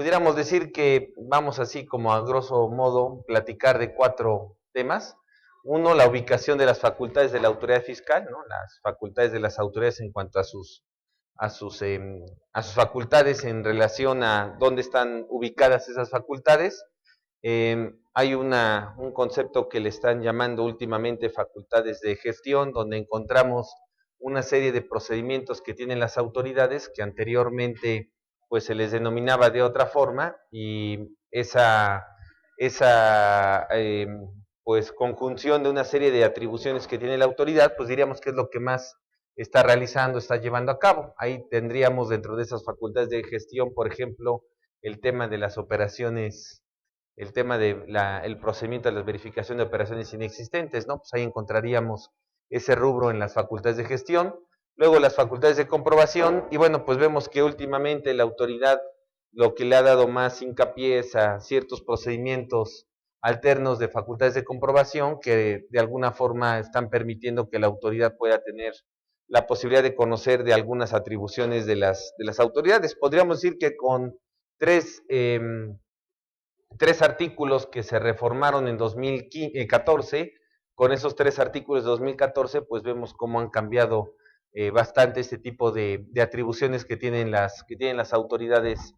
pudiéramos decir que vamos así como a grosso modo platicar de 4 temas. Uno, la ubicación de las facultades de la autoridad fiscal, ¿no? Las facultades de las autoridades en cuanto a sus, eh, a sus facultades en relación a dónde están ubicadas esas facultades. Hay un concepto que le están llamando últimamente facultades de gestión, donde encontramos una serie de procedimientos que tienen las autoridades que anteriormente pues se les denominaba de otra forma, y esa pues conjunción de una serie de atribuciones que tiene la autoridad, pues diríamos que es lo que más está realizando, está llevando a cabo. Ahí tendríamos dentro de esas facultades de gestión, por ejemplo, el tema de las operaciones, el tema de el procedimiento de la verificación de operaciones inexistentes, ¿no? Pues ahí encontraríamos ese rubro en las facultades de gestión. Luego las facultades de comprobación, y bueno, pues vemos que últimamente la autoridad lo que le ha dado más hincapié es a ciertos procedimientos alternos de facultades de comprobación que de alguna forma están permitiendo que la autoridad pueda tener la posibilidad de conocer de algunas atribuciones de las autoridades. Podríamos decir que con tres, eh, 3 artículos que se reformaron en 2014, con esos 3 artículos de 2014, pues vemos cómo han cambiado bastante este tipo de atribuciones que tienen las autoridades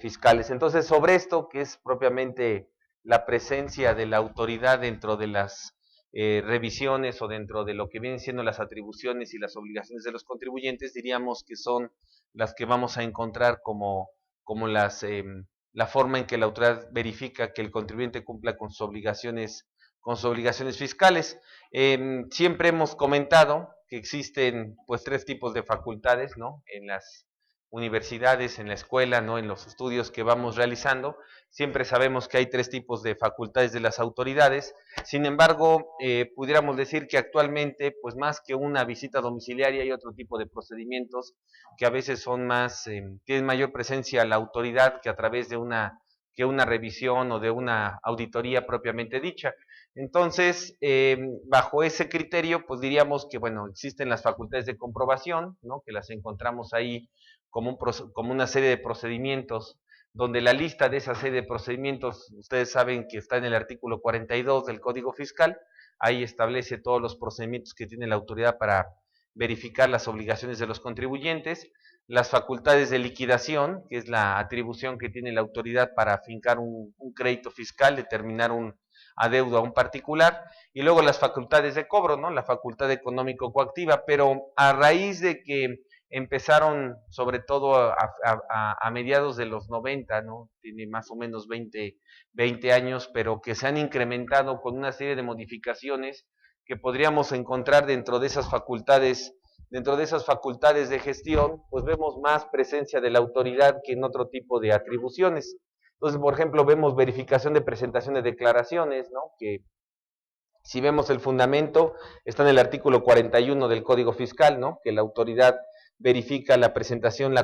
fiscales. Entonces, sobre esto, que es propiamente la presencia de la autoridad dentro de las revisiones o dentro de lo que vienen siendo las atribuciones y las obligaciones de los contribuyentes, diríamos que son las que vamos a encontrar como la forma en que la autoridad verifica que el contribuyente cumpla con sus obligaciones fiscales. Siempre hemos comentado que existen pues 3 tipos de facultades, ¿no? En las universidades, en la escuela, ¿no? En los estudios que vamos realizando, siempre sabemos que hay 3 tipos de facultades de las autoridades. Sin embargo, pudiéramos decir que actualmente, pues más que una visita domiciliaria, hay otro tipo de procedimientos que a veces son tienen mayor presencia la autoridad que a través de una revisión o de una auditoría propiamente dicha. Entonces, bajo ese criterio, pues diríamos que, bueno, existen las facultades de comprobación, ¿no? Que las encontramos ahí como una serie de procedimientos, donde la lista de esa serie de procedimientos, ustedes saben que está en el artículo 42 del Código Fiscal, ahí establece todos los procedimientos que tiene la autoridad para verificar las obligaciones de los contribuyentes, las facultades de liquidación, que es la atribución que tiene la autoridad para afincar un crédito fiscal, determinar un adeudo a un particular, y luego las facultades de cobro, ¿no? La facultad económico coactiva, pero a raíz de que empezaron, sobre todo a mediados de los 90, ¿no? Tiene más o menos 20 años, pero que se han incrementado con una serie de modificaciones que podríamos encontrar dentro de esas facultades de gestión, pues vemos más presencia de la autoridad que en otro tipo de atribuciones. Entonces, por ejemplo, vemos verificación de presentación de declaraciones, ¿no? Que si vemos el fundamento, está en el artículo 41 del Código Fiscal, ¿no? Que la autoridad verifica la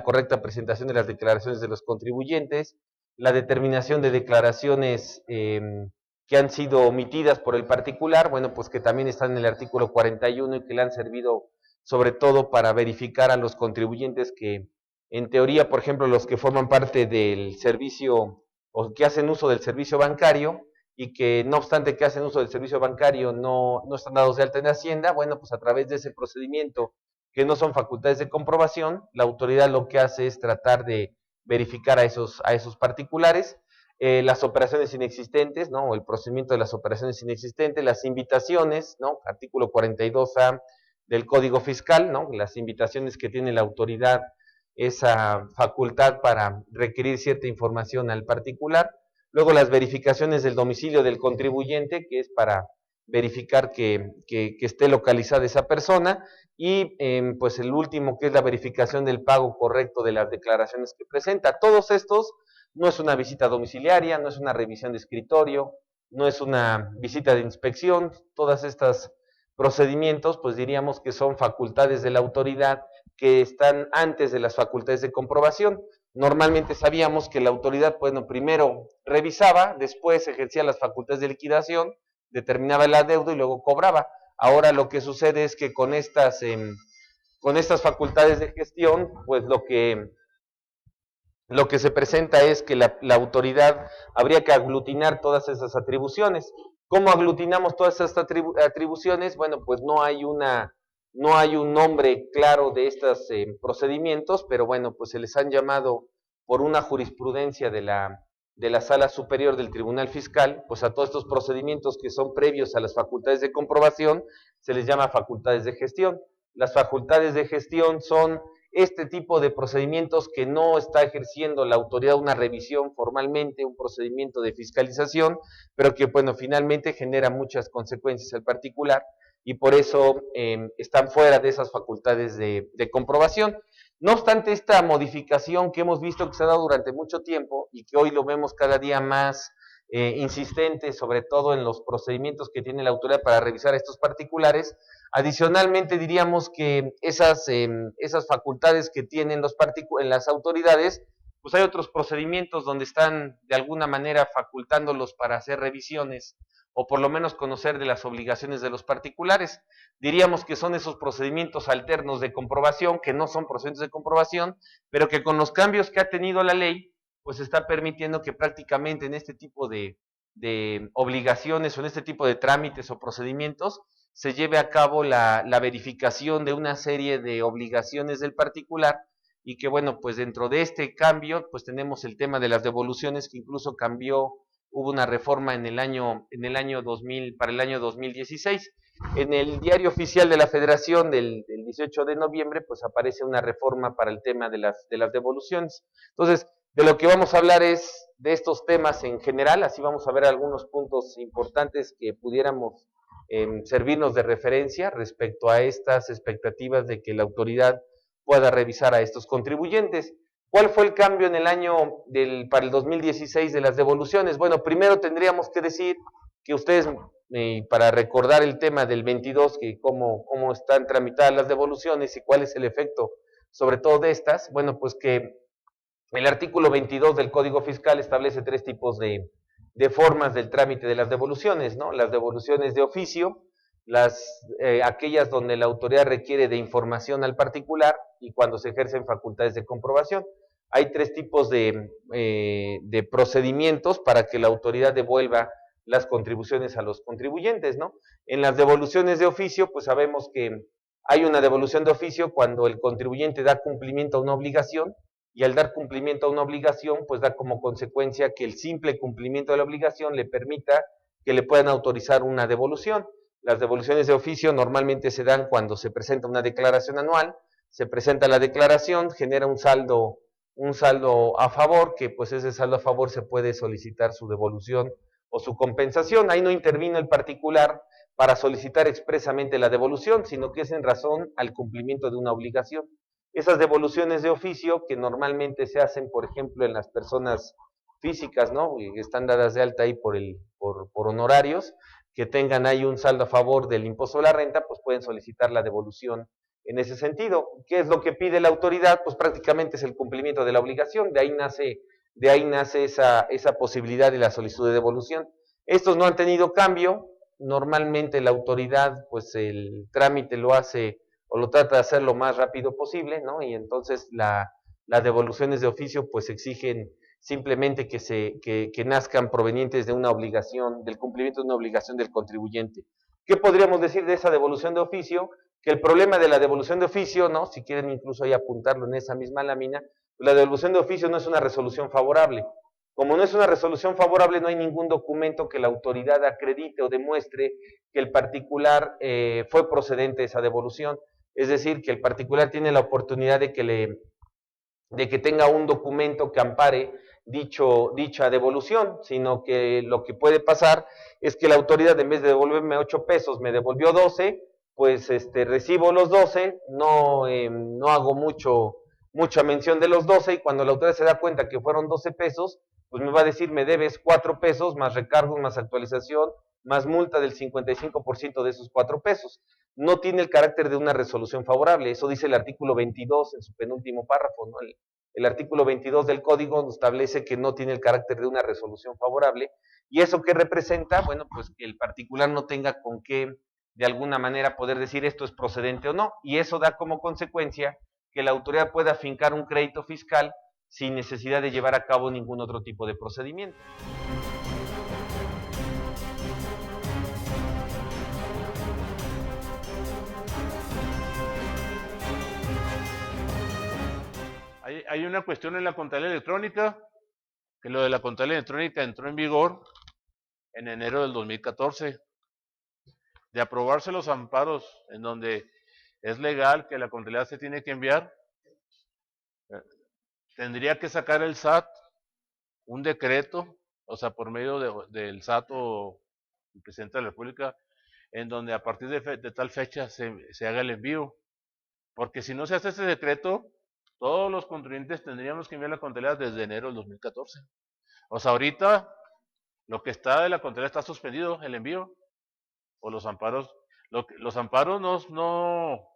correcta presentación de las declaraciones de los contribuyentes, la determinación de declaraciones que han sido omitidas por el particular, bueno, pues que también están en el artículo 41 y que le han servido sobre todo para verificar a los contribuyentes que, en teoría, por ejemplo, los que forman parte del servicio o que hacen uso del servicio bancario, y que no obstante que hacen uso del servicio bancario no están dados de alta en Hacienda, bueno, pues a través de ese procedimiento, que no son facultades de comprobación, la autoridad lo que hace es tratar de verificar a esos particulares, las operaciones inexistentes, ¿no? El procedimiento de las operaciones inexistentes, las invitaciones, ¿no? Artículo 42A del Código Fiscal, ¿no? Las invitaciones que tiene la autoridad, esa facultad para requerir cierta información al particular. Luego las verificaciones del domicilio del contribuyente, que es para verificar que esté localizada esa persona, y pues el último, que es la verificación del pago correcto de las declaraciones que presenta. Todos estos no es una visita domiciliaria, no es una revisión de escritorio, no es una visita de inspección. Todas estas procedimientos, pues diríamos que son facultades de la autoridad que están antes de las facultades de comprobación. Normalmente sabíamos que la autoridad, bueno, primero revisaba, después ejercía las facultades de liquidación, determinaba el adeudo y luego cobraba. Ahora lo que sucede es que con estas facultades de gestión, pues lo que se presenta es que la autoridad habría que aglutinar todas esas atribuciones. ¿Cómo aglutinamos todas esas atribuciones? Bueno, pues no hay un nombre claro de estos procedimientos, pero bueno, pues se les han llamado por una jurisprudencia de la Sala Superior del Tribunal Fiscal, pues a todos estos procedimientos que son previos a las facultades de comprobación, se les llama facultades de gestión. Las facultades de gestión son este tipo de procedimientos que no está ejerciendo la autoridad una revisión formalmente, un procedimiento de fiscalización, pero que, bueno, finalmente genera muchas consecuencias al particular y por eso están fuera de esas facultades de comprobación. No obstante, esta modificación que hemos visto que se ha dado durante mucho tiempo y que hoy lo vemos cada día más insistente, sobre todo en los procedimientos que tiene la autoridad para revisar a estos particulares. Adicionalmente, diríamos que esas facultades que tienen en las autoridades, pues hay otros procedimientos donde están de alguna manera facultándolos para hacer revisiones o por lo menos conocer de las obligaciones de los particulares. Diríamos que son esos procedimientos alternos de comprobación, que no son procedimientos de comprobación, pero que con los cambios que ha tenido la ley, pues está permitiendo que prácticamente en este tipo de obligaciones o en este tipo de trámites o procedimientos se lleve a cabo la verificación de una serie de obligaciones del particular y que bueno, pues dentro de este cambio, pues tenemos el tema de las devoluciones que incluso cambió, hubo una reforma en el año 2000, para el año 2016. En el diario oficial de la Federación del 18 de noviembre, pues aparece una reforma para el tema de las devoluciones. Entonces, de lo que vamos a hablar es de estos temas en general, así vamos a ver algunos puntos importantes que pudiéramos servirnos de referencia respecto a estas expectativas de que la autoridad pueda revisar a estos contribuyentes. ¿Cuál fue el cambio en el año para el 2016 de las devoluciones? Bueno, primero tendríamos que decir que ustedes, para recordar el tema del 22, que cómo están tramitadas las devoluciones y cuál es el efecto sobre todo de estas, bueno, pues que el artículo 22 del Código Fiscal establece tres tipos de formas del trámite de las devoluciones, ¿no? Las devoluciones de oficio, aquellas donde la autoridad requiere de información al particular y cuando se ejercen facultades de comprobación. Hay tres tipos de procedimientos para que la autoridad devuelva las contribuciones a los contribuyentes, ¿no? En las devoluciones de oficio, pues sabemos que hay una devolución de oficio cuando el contribuyente da cumplimiento a una obligación y al dar cumplimiento a una obligación, pues da como consecuencia que el simple cumplimiento de la obligación le permita que le puedan autorizar una devolución. Las devoluciones de oficio normalmente se dan cuando se presenta una declaración anual, se presenta la declaración, genera un saldo a favor, que pues ese saldo a favor se puede solicitar su devolución o su compensación. Ahí no intervino el particular para solicitar expresamente la devolución, sino que es en razón al cumplimiento de una obligación. Esas devoluciones de oficio que normalmente se hacen, por ejemplo, en las personas físicas, ¿no? Y están dadas de alta ahí por honorarios, que tengan ahí un saldo a favor del impuesto de la renta, pues pueden solicitar la devolución en ese sentido. ¿Qué es lo que pide la autoridad? Pues prácticamente es el cumplimiento de la obligación, de ahí nace esa posibilidad de la solicitud de devolución. Estos no han tenido cambio, normalmente la autoridad, pues el trámite lo hace o lo trata de hacer lo más rápido posible, ¿no? Y entonces las devoluciones de oficio pues exigen simplemente que nazcan provenientes de una obligación, del cumplimiento de una obligación del contribuyente. ¿Qué podríamos decir de esa devolución de oficio? Que el problema de la devolución de oficio, ¿no? Si quieren incluso ahí apuntarlo en esa misma lámina, la devolución de oficio no es una resolución favorable. Como no es una resolución favorable, no hay ningún documento que la autoridad acredite o demuestre que el particular fue procedente de esa devolución. Es decir, que el particular tiene la oportunidad de que tenga un documento que ampare dicha devolución, sino que lo que puede pasar es que la autoridad en vez de devolverme 8 pesos me devolvió 12, pues recibo los 12, no hago mucha mención de los 12 y cuando la autoridad se da cuenta que fueron 12 pesos, pues me va a decir me debes 4 pesos más recargos, más actualización, más multa del 55% de esos 4 pesos. No tiene el carácter de una resolución favorable, eso dice el artículo 22 en su penúltimo párrafo, ¿no? El artículo 22 del código establece que no tiene el carácter de una resolución favorable. ¿Y eso qué representa? Bueno, pues que el particular no tenga con qué de alguna manera poder decir esto es procedente o no. Y eso da como consecuencia que la autoridad pueda fincar un crédito fiscal sin necesidad de llevar a cabo ningún otro tipo de procedimiento. Hay una cuestión en la contabilidad electrónica, que lo de la contabilidad electrónica entró en vigor en enero del 2014. De aprobarse los amparos en donde es legal que la contabilidad se tiene que enviar, tendría que sacar el SAT un decreto, o sea, por medio del SAT o el presidente de la República, en donde a partir de tal fecha se haga el envío. Porque si no se hace ese decreto, todos los contribuyentes tendríamos que enviar la contabilidad desde enero del 2014. O sea, ahorita lo que está de la contabilidad está suspendido, el envío, o los amparos. Los amparos no,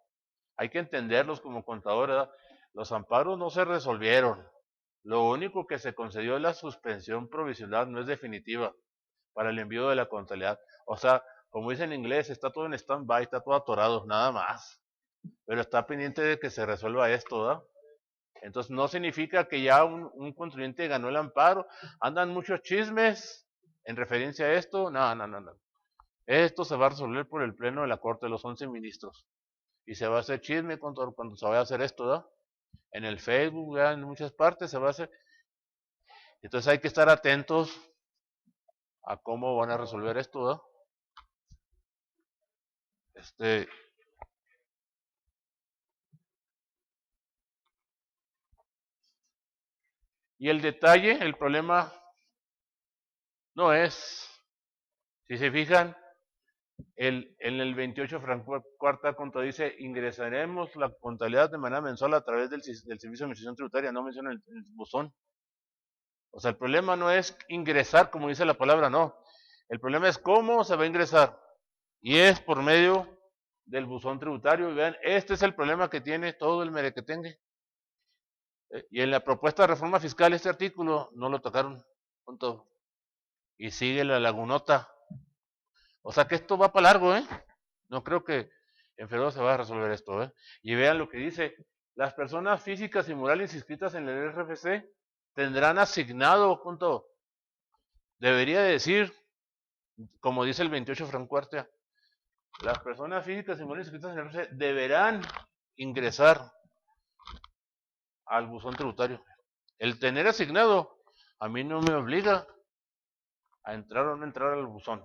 hay que entenderlos como contador, ¿verdad? Los amparos no se resolvieron. Lo único que se concedió es la suspensión provisional, no es definitiva, para el envío de la contabilidad. O sea, como dice en inglés, está todo en stand-by, está todo atorado, nada más. Pero está pendiente de que se resuelva esto, ¿verdad? Entonces no significa que ya un contribuyente ganó el amparo. Andan muchos chismes en referencia a esto. No, no, no, no. Esto se va a resolver por el pleno de la Corte de los 11 ministros. Y se va a hacer chisme cuando se vaya a hacer esto, ¿verdad? En el Facebook, ¿verdad? En muchas partes se va a hacer. Entonces hay que estar atentos a cómo van a resolver esto, ¿verdad? Y el detalle, el problema no es, si se fijan, en el 28 cuarta contra dice, ingresaremos la contabilidad de manera mensual a través del Servicio de Administración Tributaria, no menciona el buzón. O sea, el problema no es ingresar, como dice la palabra, no. El problema es cómo se va a ingresar. Y es por medio del buzón tributario. Y vean, este es el problema que tiene todo el merequetengue. Y en la propuesta de reforma fiscal, este artículo no lo tocaron. Punto. Y sigue la lagunota. O sea que esto va para largo, ¿eh? No creo que en febrero se va a resolver esto, ¿eh? Y vean lo que dice. Las personas físicas y morales inscritas en el RFC tendrán asignado, punto. Debería decir, como dice el 28 Francuartea, las personas físicas y morales inscritas en el RFC deberán ingresar al buzón tributario. El tener asignado a mí no me obliga a entrar o no entrar al buzón.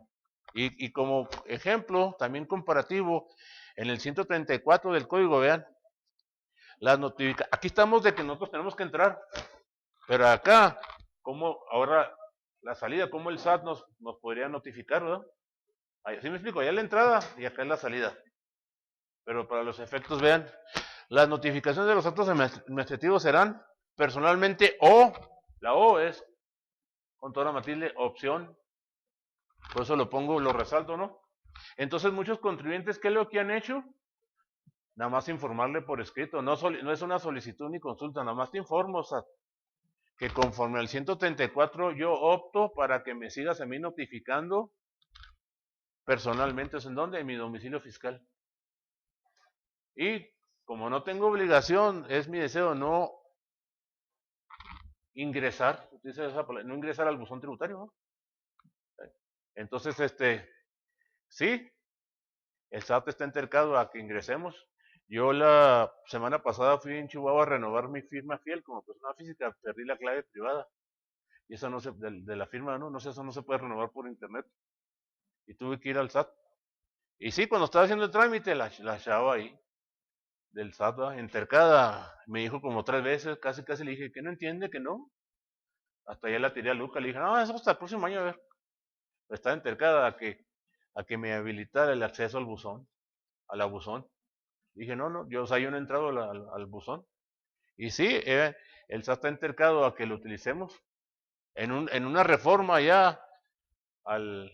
Y como ejemplo, también comparativo, en el 134 del código, vean, las notificaciones, aquí estamos de que nosotros tenemos que entrar, pero acá, como ahora la salida, cómo el SAT nos podría notificar, ¿verdad? Así me explico, allá la entrada y acá es la salida. Pero para los efectos, vean, las notificaciones de los actos administrativos serán personalmente o, la O es, contadora Matilde, opción, por eso lo pongo, lo resalto, ¿no? Entonces muchos contribuyentes, ¿qué es lo que han hecho? Nada más informarle por escrito, no es una solicitud ni consulta, nada más te informo, o sea, que conforme al 134 yo opto para que me sigas a mí notificando personalmente, ¿en dónde? En mi domicilio fiscal. Y como no tengo obligación, es mi deseo no ingresar, no ingresar al buzón tributario, ¿no? Entonces, sí, el SAT está entercado a que ingresemos. Yo la semana pasada fui en Chihuahua a renovar mi firma fiel como persona física, perdí la clave privada. Y eso no se, de la firma, no sé, eso no se puede renovar por internet. Y tuve que ir al SAT. Y sí, cuando estaba haciendo el trámite, la chava ahí, del SAT, entercada, me dijo como 3 veces, casi le dije que no entiende, que no. Hasta ya la tiré a Luca, le dije, no, eso hasta el próximo año, a ver. Está entercada a que me habilitara el acceso al buzón, a la buzón. Dije, no, yo, o sea, yo no he entrado al buzón. Y sí, el SAT está entercado a que lo utilicemos en una reforma ya al,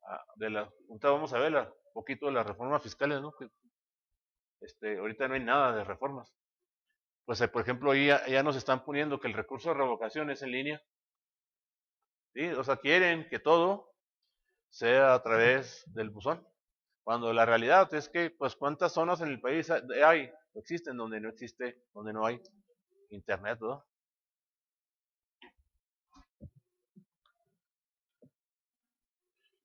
ahorita vamos a ver un poquito de las reformas fiscales, ¿no? Que, ahorita no hay nada de reformas. Pues, por ejemplo, ahí ya nos están poniendo que el recurso de revocación es en línea. ¿Sí? O sea, quieren que todo sea a través del buzón. Cuando la realidad es que, pues, ¿cuántas zonas en el país existen donde no existe, donde no hay internet, ¿verdad?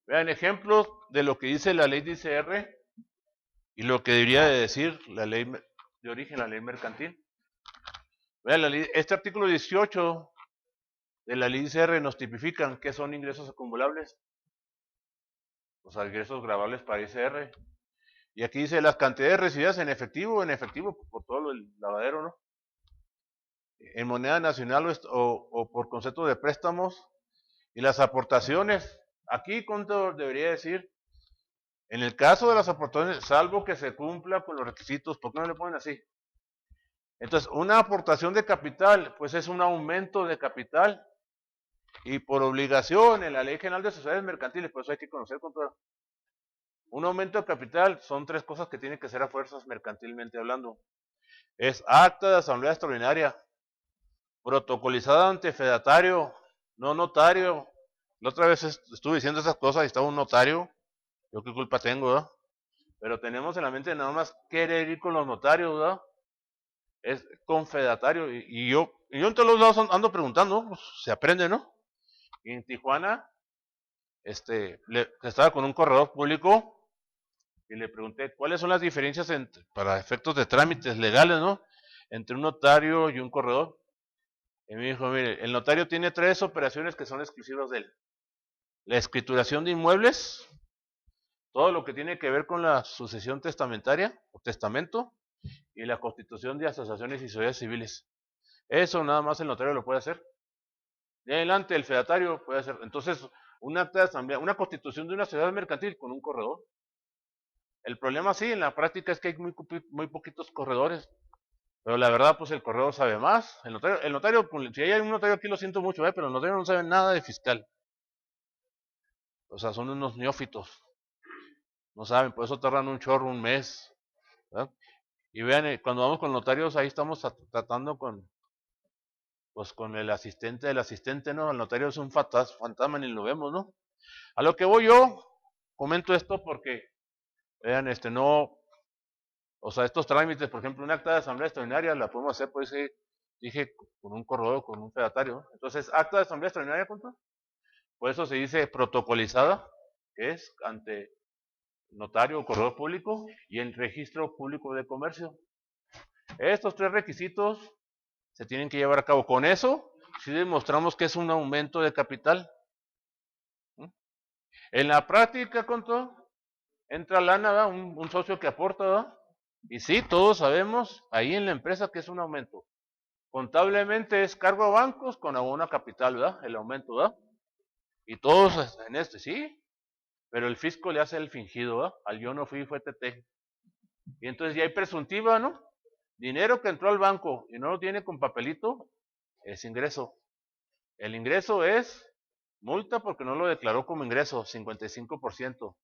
Vean ejemplos de lo que dice la ley de ICR y lo que debería de decir la ley de origen, la ley mercantil. Vean, este artículo 18 de la ley de ICR nos tipifican qué son ingresos acumulables, o sea, ingresos grabables para ICR. Y aquí dice las cantidades recibidas en efectivo por todo el lavadero, ¿no? En moneda nacional o por concepto de préstamos. Y las aportaciones, aquí cuánto debería decir, en el caso de las aportaciones, salvo que se cumpla con los requisitos, ¿por qué no le ponen así? Entonces, una aportación de capital, pues es un aumento de capital, y por obligación en la Ley General de Sociedades Mercantiles, por eso hay que conocer con todo. Un aumento de capital son tres cosas que tienen que ser a fuerzas mercantilmente hablando. Es acta de asamblea extraordinaria, protocolizada ante fedatario, no notario. La otra vez estuve diciendo esas cosas y estaba un notario. Yo qué culpa tengo, ¿verdad? Pero tenemos en la mente nada más querer ir con los notarios, ¿verdad? Es confedatario. Y yo en todos los lados ando preguntando, pues, se aprende, ¿no? Y en Tijuana, estaba con un corredor público y le pregunté cuáles son las diferencias para efectos de trámites legales, ¿no? Entre un notario y un corredor. Y me dijo, mire, el notario tiene tres operaciones que son exclusivas de él. La escrituración de inmuebles, todo lo que tiene que ver con la sucesión testamentaria o testamento, y la constitución de asociaciones y sociedades civiles. Eso nada más el notario lo puede hacer. De adelante el fedatario puede hacer. Entonces, un acta de asamblea, una constitución de una sociedad mercantil con un corredor. El problema sí, en la práctica es que hay muy poquitos corredores. Pero la verdad, pues el corredor sabe más. El notario, pues, si hay un notario aquí lo siento mucho, pero el notario no sabe nada de fiscal. O sea, son unos neófitos. No saben, por eso tardan un chorro, un mes. ¿Verdad? Y vean, cuando vamos con notarios, ahí estamos tratando con el asistente del asistente, ¿no? El notario es un fantasma, ni lo vemos, ¿no? A lo que voy yo, comento esto porque, vean, no, o sea, estos trámites, por ejemplo, un acta de asamblea extraordinaria la podemos hacer, pues, dije, con un corredor, con un fedatario. Entonces, acta de asamblea extraordinaria, ¿cuánto? Por eso se dice protocolizada, que es ante notario o corredor público, y el registro público de comercio. Estos tres requisitos se tienen que llevar a cabo. Con eso, si demostramos que es un aumento de capital. En la práctica, ¿cuánto? Entra lana, ¿verdad? Un socio que aporta, ¿verdad? Y sí, todos sabemos ahí en la empresa que es un aumento. Contablemente es cargo a bancos con abono a capital, ¿verdad? El aumento, ¿verdad? Y todos en sí, pero el fisco le hace el fingido, ¿verdad? Al yo no fui, fue TT. Y entonces ya hay presuntiva, ¿no? Dinero que entró al banco y no lo tiene con papelito, es ingreso. El ingreso es multa porque no lo declaró como ingreso, 55%.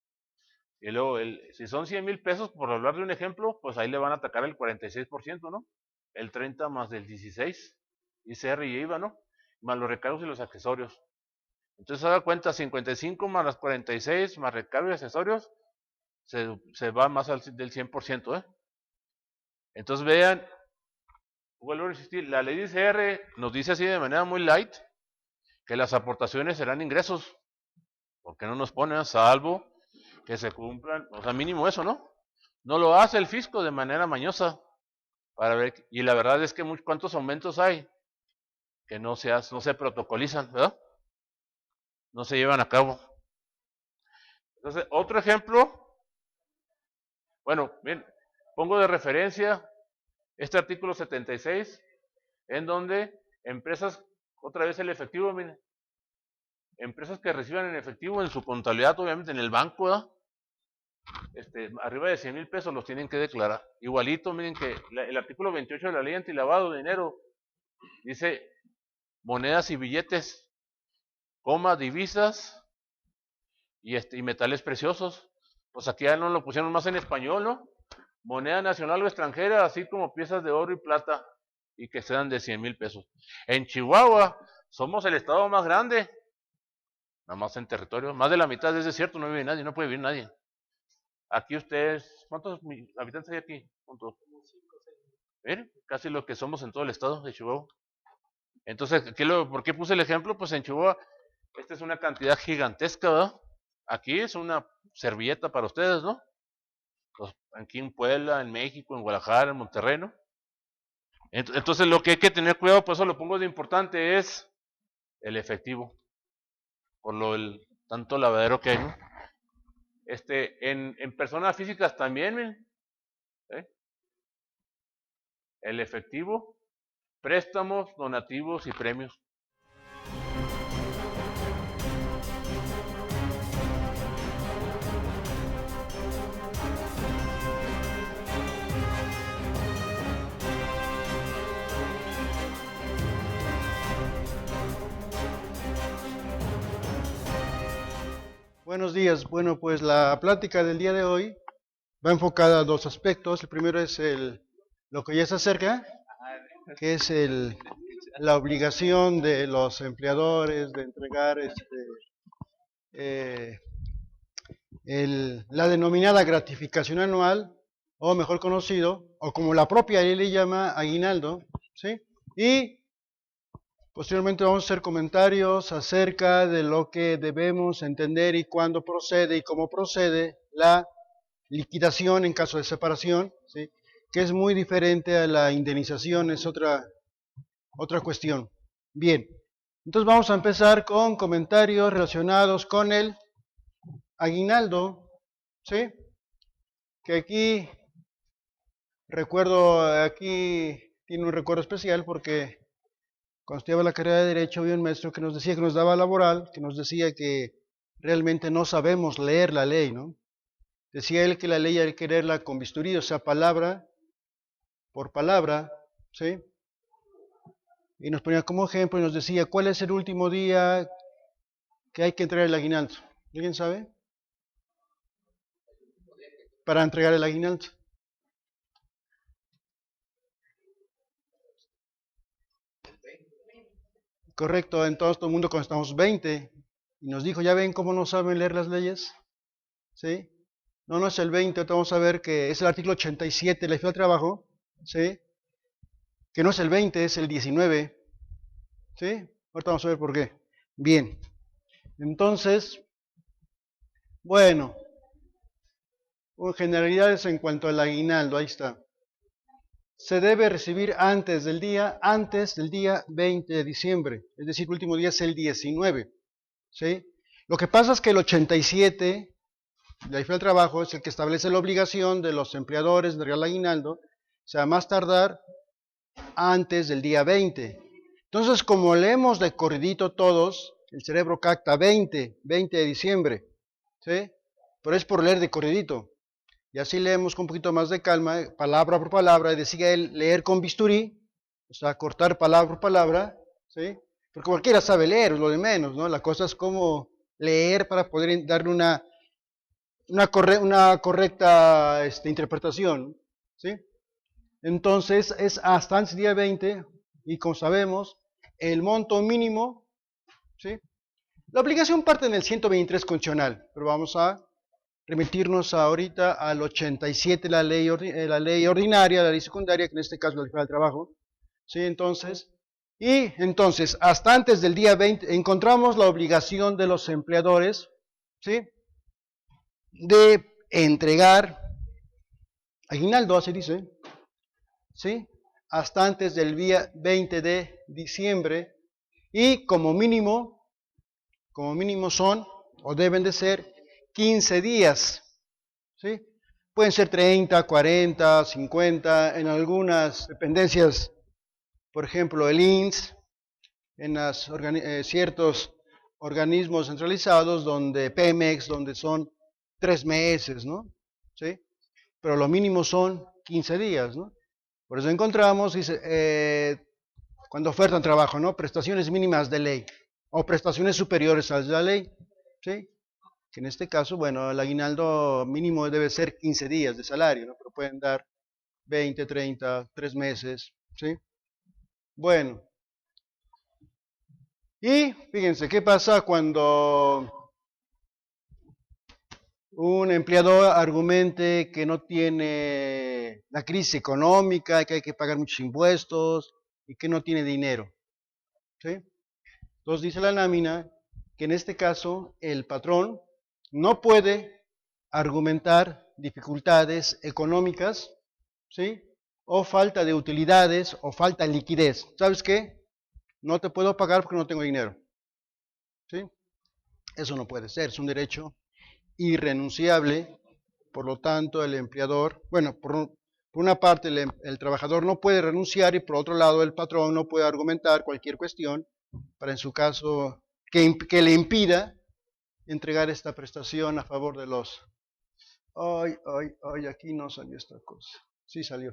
Y luego, si son 100,000 pesos, por hablar de un ejemplo, pues ahí le van a atacar el 46%, ¿no? El 30 más del 16, ICR y IVA, ¿no? Más los recargos y los accesorios. Entonces, haga cuenta, 55 más las 46, más recargos y accesorios, se va más del 100%, ¿eh? Entonces, vean, vuelvo a insistir, la ley de ICR nos dice así de manera muy light, que las aportaciones serán ingresos, porque no nos ponen, salvo que se cumplan, o sea, mínimo eso, ¿no? No lo hace el fisco de manera mañosa para ver, y la verdad es que cuántos aumentos hay que no se protocolizan, ¿verdad? No se llevan a cabo. Entonces, otro ejemplo, bueno, bien, pongo de referencia este artículo 76, en donde empresas, otra vez el efectivo, miren, empresas que reciban en efectivo en su contabilidad, obviamente en el banco, ¿verdad? Arriba de 100,000 pesos los tienen que declarar. Igualito, miren que el artículo 28 de la ley antilavado de dinero dice monedas y billetes, divisas y metales preciosos. Pues aquí ya no lo pusieron más en español, ¿no? Moneda nacional o extranjera, así como piezas de oro y plata, y que sean de 100,000 pesos. En Chihuahua somos el estado más grande, nada más en territorio, más de la mitad es desierto, no vive nadie, no puede vivir nadie. Aquí ustedes, ¿cuántos habitantes hay aquí? ¿Cuántos? Miren, casi lo que somos en todo el estado de Chihuahua. Entonces, ¿por qué puse el ejemplo? Pues en Chihuahua, esta es una cantidad gigantesca, ¿verdad? Aquí es una servilleta para ustedes, ¿no? Aquí en Puebla, en México, en Guadalajara, en Monterrey, ¿no? Entonces lo que hay que tener cuidado, por eso lo pongo de importante, es el efectivo, por el tanto lavadero que hay, ¿no? En personas físicas también, miren, ¿eh? El efectivo, préstamos, donativos y premios. Buenos días. Bueno, pues la plática del día de hoy va enfocada a dos aspectos. El primero es lo que ya se acerca, que es la obligación de los empleadores de entregar eh, la denominada gratificación anual, o mejor conocido, o como la propia ley le llama, aguinaldo, ¿sí? Y posteriormente vamos a hacer comentarios acerca de lo que debemos entender y cuándo procede y cómo procede la liquidación en caso de separación, ¿sí? Que es muy diferente a la indemnización, es otra cuestión. Bien, entonces vamos a empezar con comentarios relacionados con el aguinaldo, ¿sí? Que aquí tiene un recuerdo especial porque cuando estudiaba la carrera de Derecho había un maestro que nos decía, que nos daba laboral, que nos decía que realmente no sabemos leer la ley, ¿no? Decía él que la ley hay que leerla con bisturí, o sea, palabra por palabra, ¿sí? Y nos ponía como ejemplo y nos decía, ¿cuál es el último día que hay que entregar el aguinaldo? ¿Alguien sabe? Para entregar el aguinaldo. Correcto, entonces todo el mundo cuando estamos 20 y nos dijo, ¿ya ven cómo no saben leer las leyes? ¿Sí? No, no es el 20, ahorita vamos a ver que es el artículo 87 de la ley del trabajo, ¿sí? Que no es el 20, es el 19, ¿sí? Ahorita vamos a ver por qué. Bien, entonces, bueno, generalidades en cuanto al aguinaldo, ahí está. Se debe recibir antes del día 20 de diciembre, es decir, el último día es el 19, ¿sí? Lo que pasa es que el 87, la ley del trabajo, es el que establece la obligación de los empleadores de real aguinaldo, o sea, más tardar antes del día 20. Entonces, como leemos de corridito todos, el cerebro capta 20 de diciembre, ¿sí? Pero es por leer de corridito. Y así leemos con un poquito más de calma, palabra por palabra, y decía él, leer con bisturí, o sea, cortar palabra por palabra, ¿sí? Porque cualquiera sabe leer, es lo de menos, ¿no? La cosa es cómo leer para poder darle una correcta interpretación, ¿sí? Entonces, es hasta antes del día 20, y como sabemos, el monto mínimo, ¿sí? La obligación parte en el 123 constitucional, pero vamos a remitirnos ahorita al 87, la ley ordinaria, la ley secundaria, que en este caso es la ley del trabajo, ¿sí? Entonces, hasta antes del día 20, encontramos la obligación de los empleadores, ¿sí? De entregar aguinaldo, así dice, ¿sí? Hasta antes del día 20 de diciembre, y como mínimo son, o deben de ser, 15 días, ¿sí? Pueden ser 30, 40, 50, en algunas dependencias, por ejemplo, el INSS, en ciertos organismos centralizados, donde Pemex, donde son 3 meses, ¿no? ¿Sí? Pero lo mínimo son 15 días, ¿no? Por eso encontramos, dice, cuando ofertan trabajo, ¿no? Prestaciones mínimas de ley, o prestaciones superiores a la ley, ¿sí? Que en este caso, bueno, el aguinaldo mínimo debe ser 15 días de salario, ¿no? Pero pueden dar 20, 30, 3 meses, ¿sí? Bueno, y fíjense, ¿qué pasa cuando un empleador argumente que no tiene la crisis económica, que hay que pagar muchos impuestos y que no tiene dinero? ¿Sí? Entonces dice la lámina que en este caso el patrón no puede argumentar dificultades económicas, ¿sí? O falta de utilidades o falta de liquidez. ¿Sabes qué? No te puedo pagar porque no tengo dinero. ¿Sí? Eso no puede ser, es un derecho irrenunciable. Por lo tanto, el empleador, bueno, por una parte el trabajador no puede renunciar y por otro lado el patrón no puede argumentar cualquier cuestión para en su caso que le impida entregar esta prestación a favor de los... Ay, aquí no salió esta cosa. Sí salió.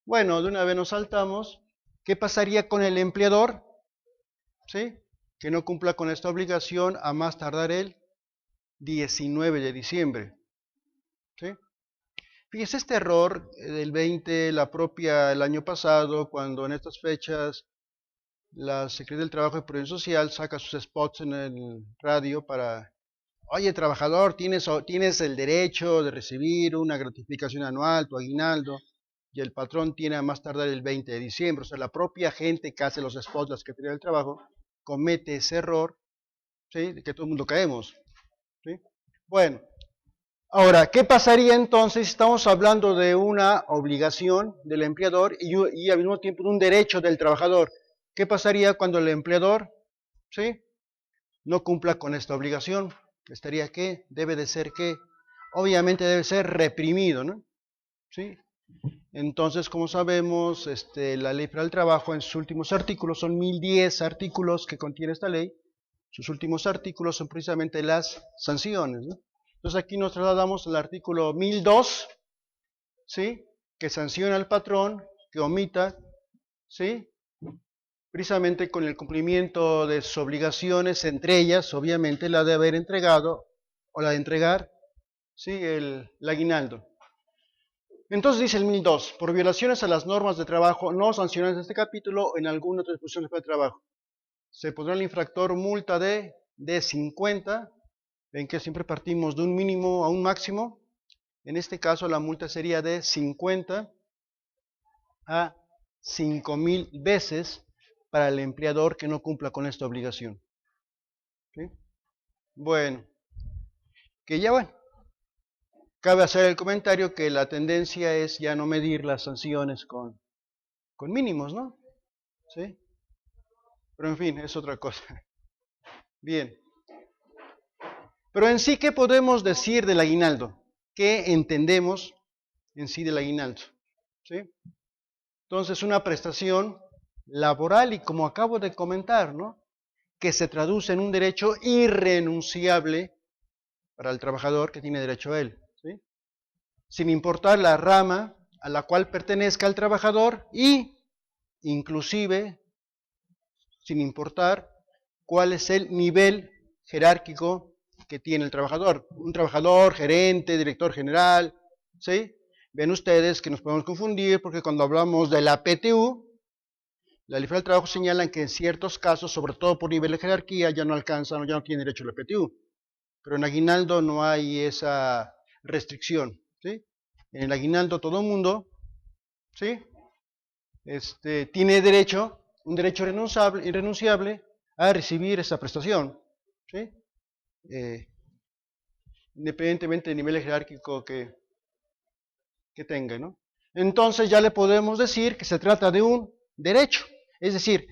Bueno, de una vez nos saltamos. ¿Qué pasaría con el empleador? ¿Sí? Que no cumpla con esta obligación a más tardar el 19 de diciembre. ¿Sí? Fíjese este error del 20, el año pasado, cuando en estas fechas la Secretaría del Trabajo y Previsión Social saca sus spots en el radio para, oye, trabajador, tienes el derecho de recibir una gratificación anual, tu aguinaldo, y el patrón tiene a más tardar el 20 de diciembre. O sea, la propia gente que hace los spots, la Secretaría del Trabajo, comete ese error, ¿sí? De que todo el mundo caemos. ¿Sí? Bueno, ahora, ¿qué pasaría entonces si estamos hablando de una obligación del empleador y al mismo tiempo de un derecho del trabajador? ¿Qué pasaría cuando el empleador, ¿sí?, no cumpla con esta obligación? Estaría que, debe de ser que, obviamente debe ser reprimido, ¿no? ¿Sí? Entonces, como sabemos, la Ley Federal del Trabajo en sus últimos artículos, son 1010 artículos que contiene esta ley, sus últimos artículos son precisamente las sanciones, ¿no? Entonces aquí nos trasladamos al artículo 1002, ¿sí?, que sanciona al patrón que omita, ¿sí?, precisamente con el cumplimiento de sus obligaciones, entre ellas, obviamente, la de haber entregado o la de entregar, ¿sí?, el aguinaldo. Entonces dice el 1002, por violaciones a las normas de trabajo no sancionadas en este capítulo o en alguna otra disposición del trabajo, se pondrá al infractor multa de 50, ven que siempre partimos de un mínimo a un máximo, en este caso la multa sería de 50 a 5,000 veces para el empleador que no cumpla con esta obligación. ¿Sí? Bueno, cabe hacer el comentario que la tendencia es ya no medir las sanciones con mínimos, ¿no? ¿Sí? Pero en fin, es otra cosa. Bien. Pero en sí, ¿qué podemos decir del aguinaldo? ¿Qué entendemos en sí del aguinaldo? ¿Sí? Entonces, una prestación laboral y como acabo de comentar, ¿no?, que se traduce en un derecho irrenunciable para el trabajador que tiene derecho a él, ¿sí?, sin importar la rama a la cual pertenezca el trabajador y inclusive sin importar cuál es el nivel jerárquico que tiene el trabajador. Un trabajador, gerente, director general, ¿sí? Ven ustedes que nos podemos confundir porque cuando hablamos de la PTU, la Ley Federal del Trabajo señala que en ciertos casos, sobre todo por nivel de jerarquía, ya no alcanzan o ya no tienen derecho a la PTU. Pero en aguinaldo no hay esa restricción, ¿sí? En el aguinaldo todo el mundo, ¿sí?, tiene derecho, un derecho irrenunciable a recibir esa prestación, ¿sí? Independientemente del nivel jerárquico que tenga, ¿no? Entonces ya le podemos decir que se trata de un derecho, es decir,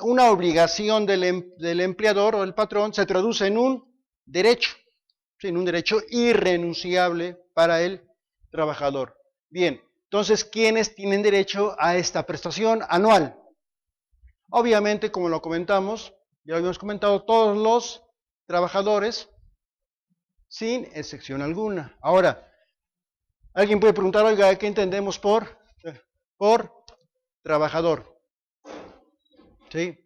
una obligación del empleador o del patrón se traduce en un derecho, ¿sí?, en un derecho irrenunciable para el trabajador. Bien, entonces, ¿quiénes tienen derecho a esta prestación anual? Obviamente, como lo comentamos, ya lo habíamos comentado, todos los trabajadores, sin excepción alguna. Ahora, alguien puede preguntar, oiga, ¿qué entendemos por trabajador? ¿Sí?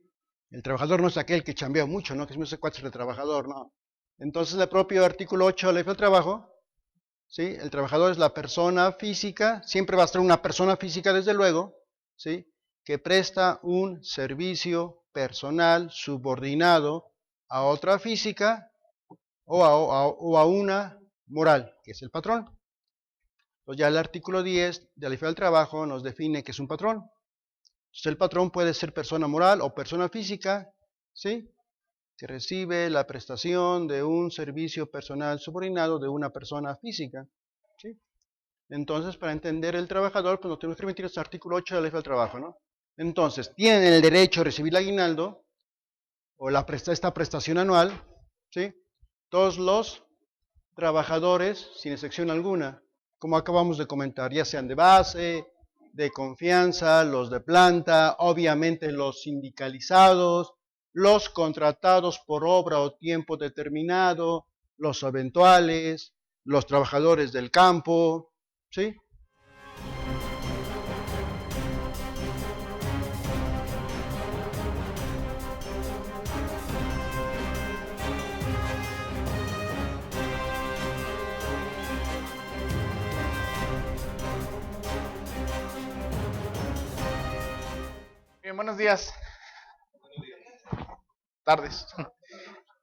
El trabajador no es aquel que chambea mucho, ¿no?, que es ese cuate de trabajador, no. Entonces, el propio artículo 8 de la Ley del Trabajo, ¿sí?, el trabajador es la persona física, siempre va a ser una persona física desde luego, ¿sí?, que presta un servicio personal subordinado a otra física o a una moral, que es el patrón. Entonces ya el artículo 10 de la Ley Federal del Trabajo nos define que es un patrón. Entonces el patrón puede ser persona moral o persona física, ¿sí?, que recibe la prestación de un servicio personal subordinado de una persona física. ¿Sí? Entonces, para entender el trabajador, pues nos tenemos que remitir a este artículo 8 de la Ley del Trabajo, ¿no? Entonces, tienen el derecho a recibir el aguinaldo o esta prestación anual, ¿sí? Todos los trabajadores, sin excepción alguna, como acabamos de comentar, ya sean de base, de confianza, los de planta, obviamente los sindicalizados, los contratados por obra o tiempo determinado, los eventuales, los trabajadores del campo, ¿sí? Bien, buenos días. Tardes.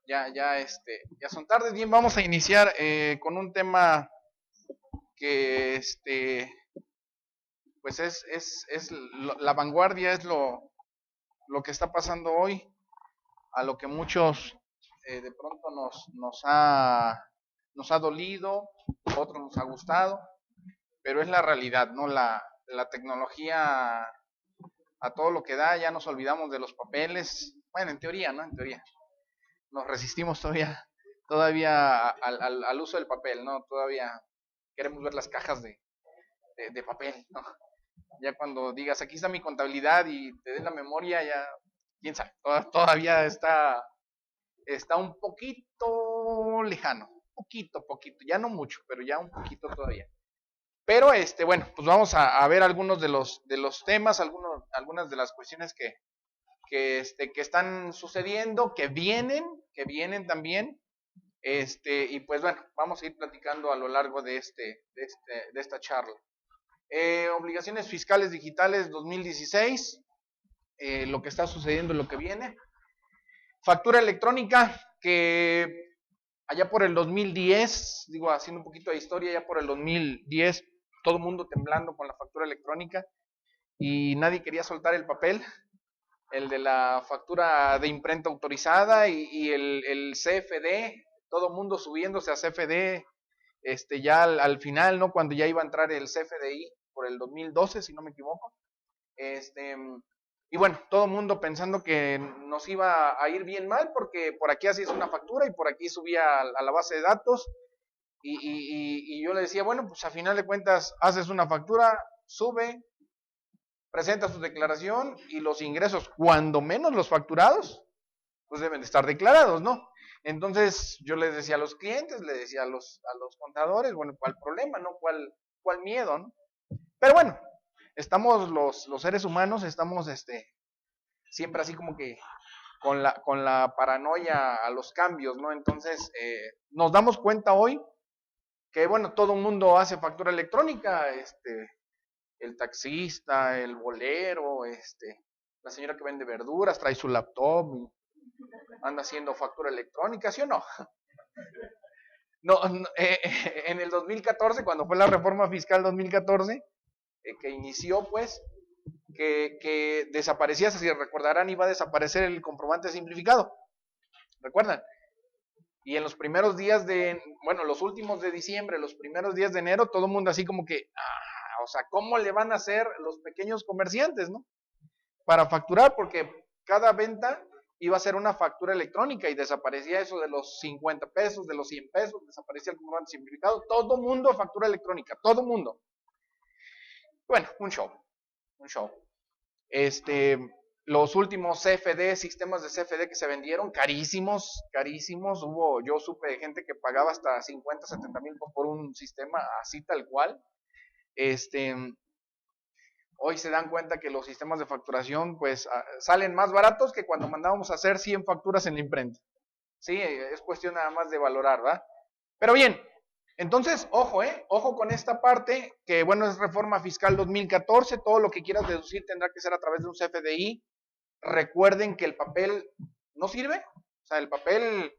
Ya son tardes. Bien, vamos a iniciar con un tema que pues la vanguardia, es lo que está pasando hoy, a lo que muchos de pronto nos ha dolido, otros nos ha gustado, pero es la realidad, ¿no? La tecnología a todo lo que da, ya nos olvidamos de los papeles, bueno, en teoría, ¿no? En teoría. Nos resistimos todavía al uso del papel, ¿no? Todavía queremos ver las cajas de papel, ¿no? Ya cuando digas, aquí está mi contabilidad y te den la memoria, ya, quién sabe, todavía está un poquito lejano, poquito, ya no mucho, pero ya un poquito todavía. Pero bueno, pues vamos a ver algunos de los temas, algunas de las cuestiones que están sucediendo, que vienen también, y pues bueno, vamos a ir platicando a lo largo de esta charla. Obligaciones fiscales digitales 2016, lo que está sucediendo, lo que viene. Factura electrónica, que allá por el 2010, digo, haciendo un poquito de historia, allá por el 2010, todo el mundo temblando con la factura electrónica y nadie quería soltar el papel, el de la factura de imprenta autorizada y el CFD, todo el mundo subiéndose a CFD, ya al final, ¿no? Cuando ya iba a entrar el CFDI por el 2012, si no me equivoco, y bueno, todo el mundo pensando que nos iba a ir bien mal porque por aquí hacías una factura y por aquí subía a la base de datos y yo le decía, bueno, pues a final de cuentas haces una factura, sube, presenta su declaración y los ingresos, cuando menos los facturados, pues deben de estar declarados, ¿no? Entonces yo les decía a los clientes, les decía a los contadores, bueno, ¿cuál problema, no? ¿Cuál miedo, no? Pero bueno, estamos los seres humanos, estamos siempre así como que con la paranoia a los cambios, ¿no? Entonces nos damos cuenta hoy que, bueno, todo el mundo hace factura electrónica, el taxista, el bolero, la señora que vende verduras, trae su laptop y anda haciendo factura electrónica, ¿sí o no? No, en el 2014, cuando fue la reforma fiscal 2014, que inició, pues, que desaparecía, si recordarán, iba a desaparecer el comprobante simplificado, ¿recuerdan? Y en los primeros días los últimos de diciembre, los primeros días de enero, todo el mundo así como que, o sea, ¿cómo le van a hacer los pequeños comerciantes, no? Para facturar, porque cada venta iba a ser una factura electrónica y desaparecía eso de los 50 pesos, de los 100 pesos, desaparecía el comprobante simplificado, todo mundo factura electrónica, todo mundo. Bueno, un show. Los últimos CFD, sistemas de CFD que se vendieron, carísimos, yo supe de gente que pagaba hasta 50, 70 mil por un sistema así tal cual. Hoy se dan cuenta que los sistemas de facturación pues salen más baratos que cuando mandábamos a hacer 100 facturas en la imprenta. Sí, es cuestión nada más de valorar, ¿va? Pero bien, entonces, ojo con esta parte, que bueno, es reforma fiscal 2014, todo lo que quieras deducir tendrá que ser a través de un CFDI. Recuerden que el papel no sirve, o sea, el papel,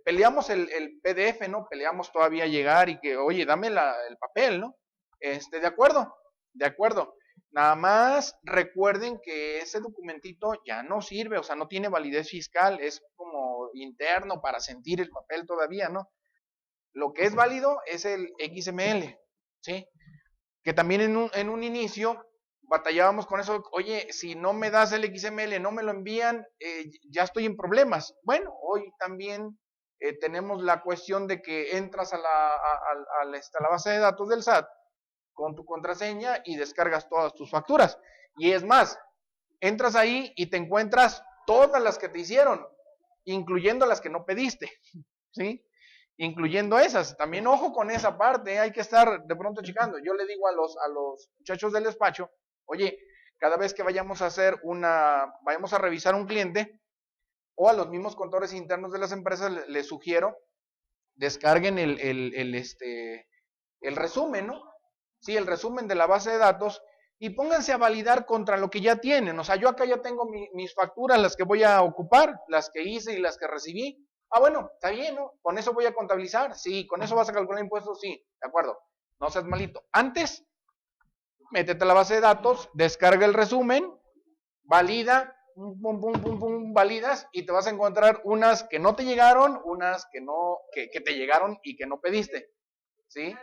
peleamos el PDF, ¿no? Peleamos todavía llegar y que, oye, dame el papel, ¿no? De acuerdo. Nada más recuerden que ese documentito ya no sirve, o sea, no tiene validez fiscal, es como interno para sentir el papel todavía, ¿no? Lo que es válido es el XML, ¿sí? Que también en un inicio batallábamos con eso, oye, si no me das el XML, no me lo envían, ya estoy en problemas. Bueno, hoy también tenemos la cuestión de que entras a la base de datos del SAT con tu contraseña y descargas todas tus facturas. Y es más, entras ahí y te encuentras todas las que te hicieron, incluyendo las que no pediste, ¿sí? Incluyendo esas. También ojo con esa parte, hay que estar de pronto checando. Yo le digo a los muchachos del despacho, oye, cada vez que vayamos a revisar un cliente, o a los mismos contadores internos de las empresas les sugiero, descarguen el resumen, ¿no? Sí, el resumen de la base de datos y pónganse a validar contra lo que ya tienen. O sea, yo acá ya tengo mis facturas, las que voy a ocupar, las que hice y las que recibí. Ah, bueno, está bien, ¿no? Con eso voy a contabilizar. Sí, con eso vas a calcular impuestos. Sí, de acuerdo. No seas malito. Antes, métete a la base de datos, descarga el resumen, valida, pum, pum, pum, pum, validas y te vas a encontrar unas que no te llegaron, unas que te llegaron y que no pediste. ¿Sí?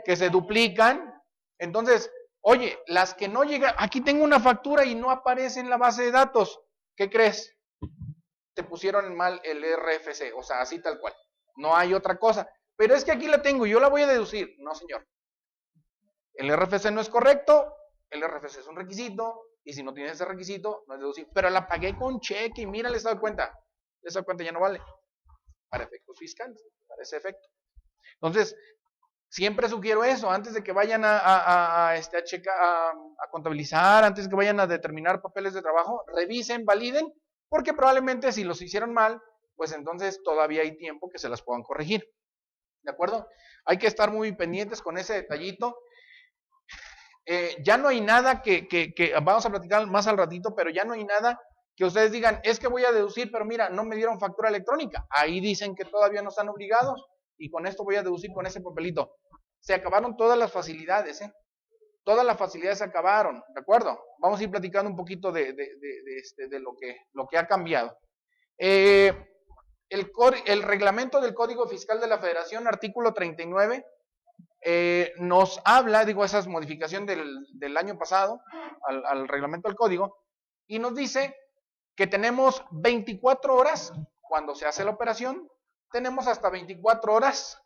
Que se duplican. Entonces, oye, las que no llegan, aquí tengo una factura y no aparece en la base de datos. ¿Qué crees? Te pusieron mal el RFC, o sea, así tal cual. No hay otra cosa. Pero es que aquí la tengo y yo la voy a deducir. No, señor. El RFC no es correcto, el RFC es un requisito, y si no tienes ese requisito, no es deducible. Pero la pagué con cheque y mira, le estado cuenta. Esa cuenta ya no vale. Para efectos fiscales, para ese efecto. Entonces, siempre sugiero eso, antes de que vayan a contabilizar, antes de que vayan a determinar papeles de trabajo, revisen, validen, porque probablemente si los hicieron mal, pues entonces todavía hay tiempo que se las puedan corregir. ¿De acuerdo? Hay que estar muy pendientes con ese detallito. Ya no hay nada que vamos a platicar más al ratito, pero ya no hay nada que ustedes digan, es que voy a deducir, pero mira, no me dieron factura electrónica. Ahí dicen que todavía no están obligados y con esto voy a deducir con ese papelito. Se acabaron todas las facilidades, ¿eh? Todas las facilidades se acabaron, ¿de acuerdo? Vamos a ir platicando un poquito de lo que ha cambiado. El reglamento del Código Fiscal de la Federación, artículo 39, nos habla, digo, esa es modificación del año pasado al reglamento del código, y nos dice que tenemos 24 horas cuando se hace la operación, tenemos hasta 24 horas.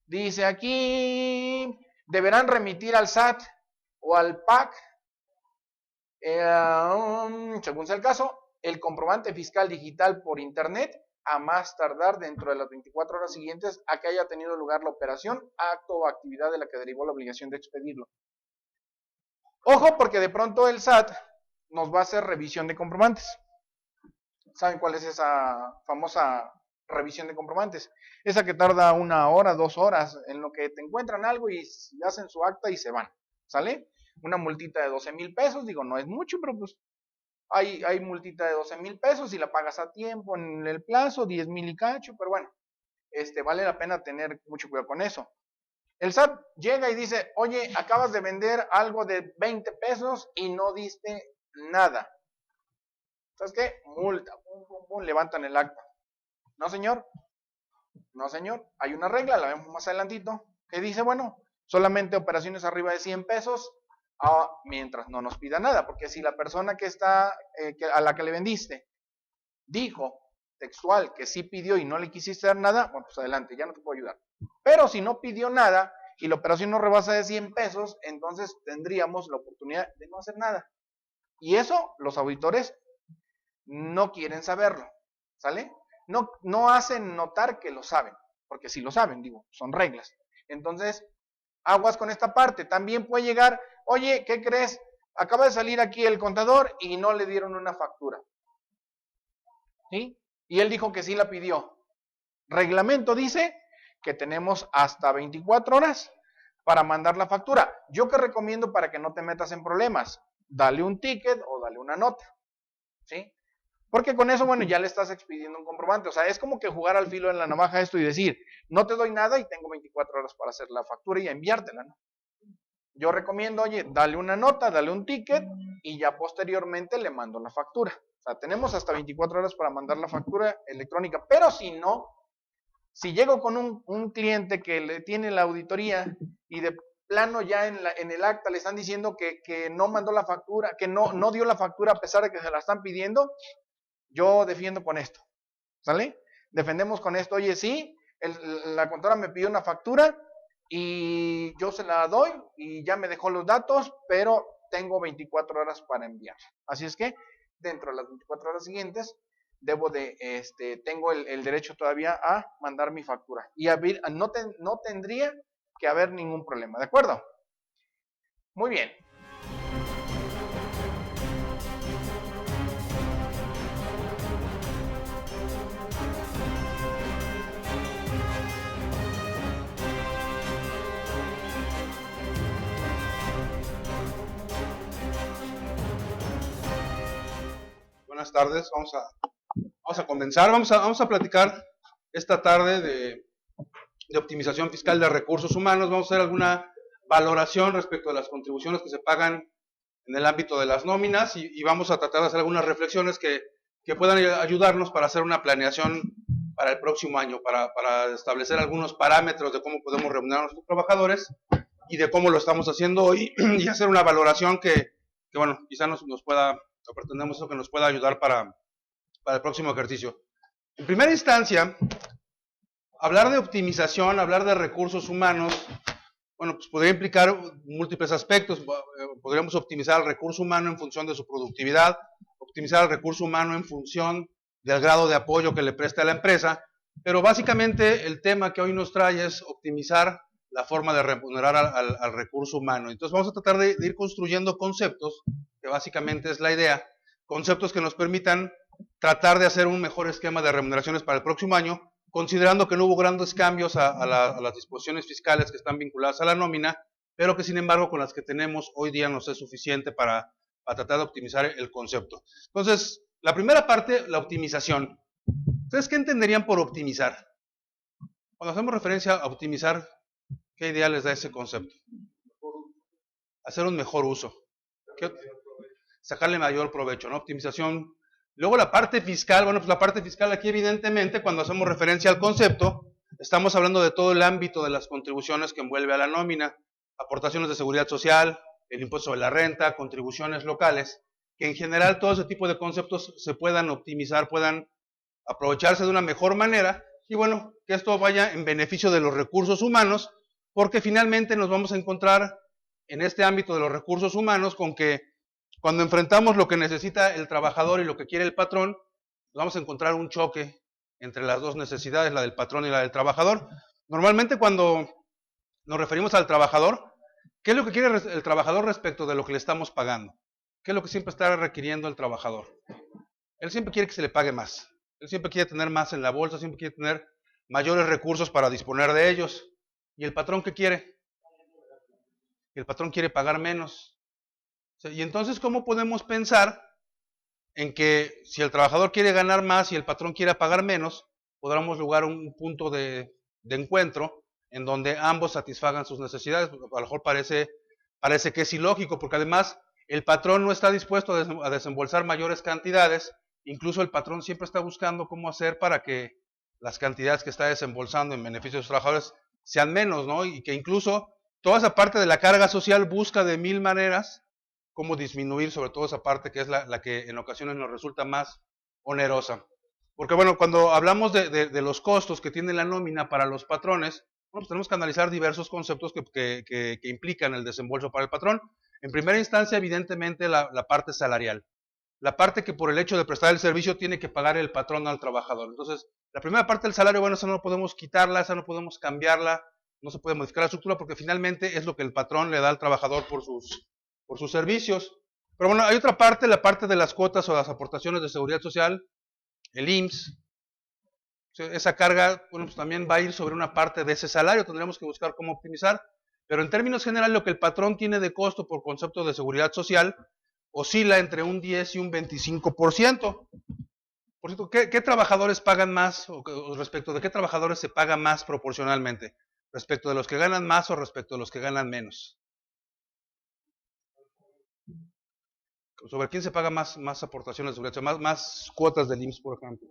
Dice aquí, deberán remitir al SAT o al PAC, según sea el caso, el comprobante fiscal digital por internet a más tardar dentro de las 24 horas siguientes a que haya tenido lugar la operación, acto o actividad de la que derivó la obligación de expedirlo. Ojo, porque de pronto el SAT nos va a hacer revisión de comprobantes. ¿Saben cuál es esa famosa revisión de comprobantes? Esa que tarda 1 hora, 2 horas, en lo que te encuentran algo y hacen su acta y se van. ¿Sale? Una multita de 12,000 pesos, digo, no es mucho, pero pues hay multita de 12,000 pesos y la pagas a tiempo en el plazo, 10,000 y cacho, pero bueno, vale la pena tener mucho cuidado con eso. El SAT llega y dice, oye, acabas de vender algo de 20 pesos y no diste nada. ¿Sabes qué? Multa, pum, pum, pum, levantan el acta. No, señor. No, señor. Hay una regla, la vemos más adelantito, que dice, bueno, solamente operaciones arriba de 100 pesos mientras no nos pida nada, porque si la persona que está, a la que le vendiste, dijo textual que sí pidió y no le quisiste dar nada, bueno, pues adelante, ya no te puedo ayudar. Pero si no pidió nada y la operación no rebasa de 100 pesos, entonces tendríamos la oportunidad de no hacer nada. Y eso los auditores no quieren saberlo, ¿sale? No hacen notar que lo saben, porque si lo saben, digo, son reglas. Entonces, aguas con esta parte. También puede llegar, oye, ¿qué crees? Acaba de salir aquí el contador y no le dieron una factura. ¿Sí? Y él dijo que sí la pidió. Reglamento dice que tenemos hasta 24 horas para mandar la factura. Yo que recomiendo para que no te metas en problemas, dale un ticket o dale una nota. ¿Sí? Porque con eso, bueno, ya le estás expidiendo un comprobante. O sea, es como que jugar al filo de la navaja esto y decir, no te doy nada y tengo 24 horas para hacer la factura y enviártela, ¿no? Yo recomiendo, oye, dale una nota, dale un ticket y ya posteriormente le mando la factura. O sea, tenemos hasta 24 horas para mandar la factura electrónica, pero si no, si llego con un cliente que le tiene la auditoría y de plano ya en el acta le están diciendo que no mandó la factura, que no dio la factura a pesar de que se la están pidiendo, yo defiendo con esto, ¿sale? Defendemos con esto, oye, sí, la contadora me pidió una factura y yo se la doy y ya me dejó los datos, pero tengo 24 horas para enviar. Así es que dentro de las 24 horas siguientes debo de, tengo el derecho todavía a mandar mi factura. Y no tendría que haber ningún problema, ¿de acuerdo? Muy bien. Buenas tardes, vamos a comenzar, vamos a platicar esta tarde de optimización fiscal de recursos humanos. Vamos a hacer alguna valoración respecto a las contribuciones que se pagan en el ámbito de las nóminas y vamos a tratar de hacer algunas reflexiones que puedan ayudarnos para hacer una planeación para el próximo año, para establecer algunos parámetros de cómo podemos remunerar a nuestros trabajadores y de cómo lo estamos haciendo hoy y hacer una valoración que bueno, quizá nos pueda, o pretendemos eso, que nos pueda ayudar para el próximo ejercicio. En primera instancia, hablar de optimización, hablar de recursos humanos, bueno, pues podría implicar múltiples aspectos. Podríamos optimizar el recurso humano en función de su productividad, optimizar el recurso humano en función del grado de apoyo que le preste a la empresa, pero básicamente el tema que hoy nos trae es optimizar la forma de remunerar al recurso humano. Entonces vamos a tratar de ir construyendo conceptos, que básicamente es la idea, conceptos que nos permitan tratar de hacer un mejor esquema de remuneraciones para el próximo año, considerando que no hubo grandes cambios a las disposiciones fiscales que están vinculadas a la nómina, pero que sin embargo con las que tenemos hoy día nos es suficiente para tratar de optimizar el concepto. Entonces, la primera parte, la optimización. ¿Ustedes qué entenderían por optimizar? Cuando hacemos referencia a optimizar, ¿qué idea les da ese concepto? Hacer un mejor uso. Sacarle mayor provecho, ¿no? Optimización. Luego la parte fiscal, bueno, pues la parte fiscal aquí evidentemente, cuando hacemos referencia al concepto, estamos hablando de todo el ámbito de las contribuciones que envuelve a la nómina, aportaciones de seguridad social, el impuesto sobre la renta, contribuciones locales, que en general todo ese tipo de conceptos se puedan optimizar, puedan aprovecharse de una mejor manera, y bueno, que esto vaya en beneficio de los recursos humanos, porque finalmente nos vamos a encontrar en este ámbito de los recursos humanos con que cuando enfrentamos lo que necesita el trabajador y lo que quiere el patrón, vamos a encontrar un choque entre las dos necesidades, la del patrón y la del trabajador. Normalmente cuando nos referimos al trabajador, ¿qué es lo que quiere el trabajador respecto de lo que le estamos pagando? ¿Qué es lo que siempre está requiriendo el trabajador? Él siempre quiere que se le pague más. Él siempre quiere tener más en la bolsa, siempre quiere tener mayores recursos para disponer de ellos. ¿Y el patrón qué quiere? El patrón quiere pagar menos. Y entonces, ¿cómo podemos pensar en que si el trabajador quiere ganar más y el patrón quiere pagar menos, podamos lograr un punto de encuentro en donde ambos satisfagan sus necesidades? A lo mejor parece que es ilógico, porque además el patrón no está dispuesto a desembolsar mayores cantidades, incluso el patrón siempre está buscando cómo hacer para que las cantidades que está desembolsando en beneficio de los trabajadores sean menos, ¿no? Y que incluso toda esa parte de la carga social busca de mil maneras cómo disminuir, sobre todo esa parte que es la que en ocasiones nos resulta más onerosa. Porque bueno, cuando hablamos de los costos que tiene la nómina para los patrones, bueno, pues tenemos que analizar diversos conceptos que implican el desembolso para el patrón. En primera instancia, evidentemente, la parte salarial. La parte que por el hecho de prestar el servicio tiene que pagar el patrón al trabajador. Entonces, la primera parte del salario, bueno, esa no podemos quitarla, esa no podemos cambiarla, no se puede modificar la estructura porque finalmente es lo que el patrón le da al trabajador por sus servicios. Pero bueno, hay otra parte, la parte de las cuotas o las aportaciones de seguridad social, el IMSS. Esa carga, bueno, pues también va a ir sobre una parte de ese salario, tendremos que buscar cómo optimizar, pero en términos generales lo que el patrón tiene de costo por concepto de seguridad social oscila entre un 10 y un 25%. Por cierto, ¿qué trabajadores pagan más o respecto de qué trabajadores se paga más proporcionalmente? ¿Respecto de los que ganan más o respecto de los que ganan menos? ¿Sobre quién se paga más aportaciones de seguridad social? Más cuotas del IMSS, por ejemplo.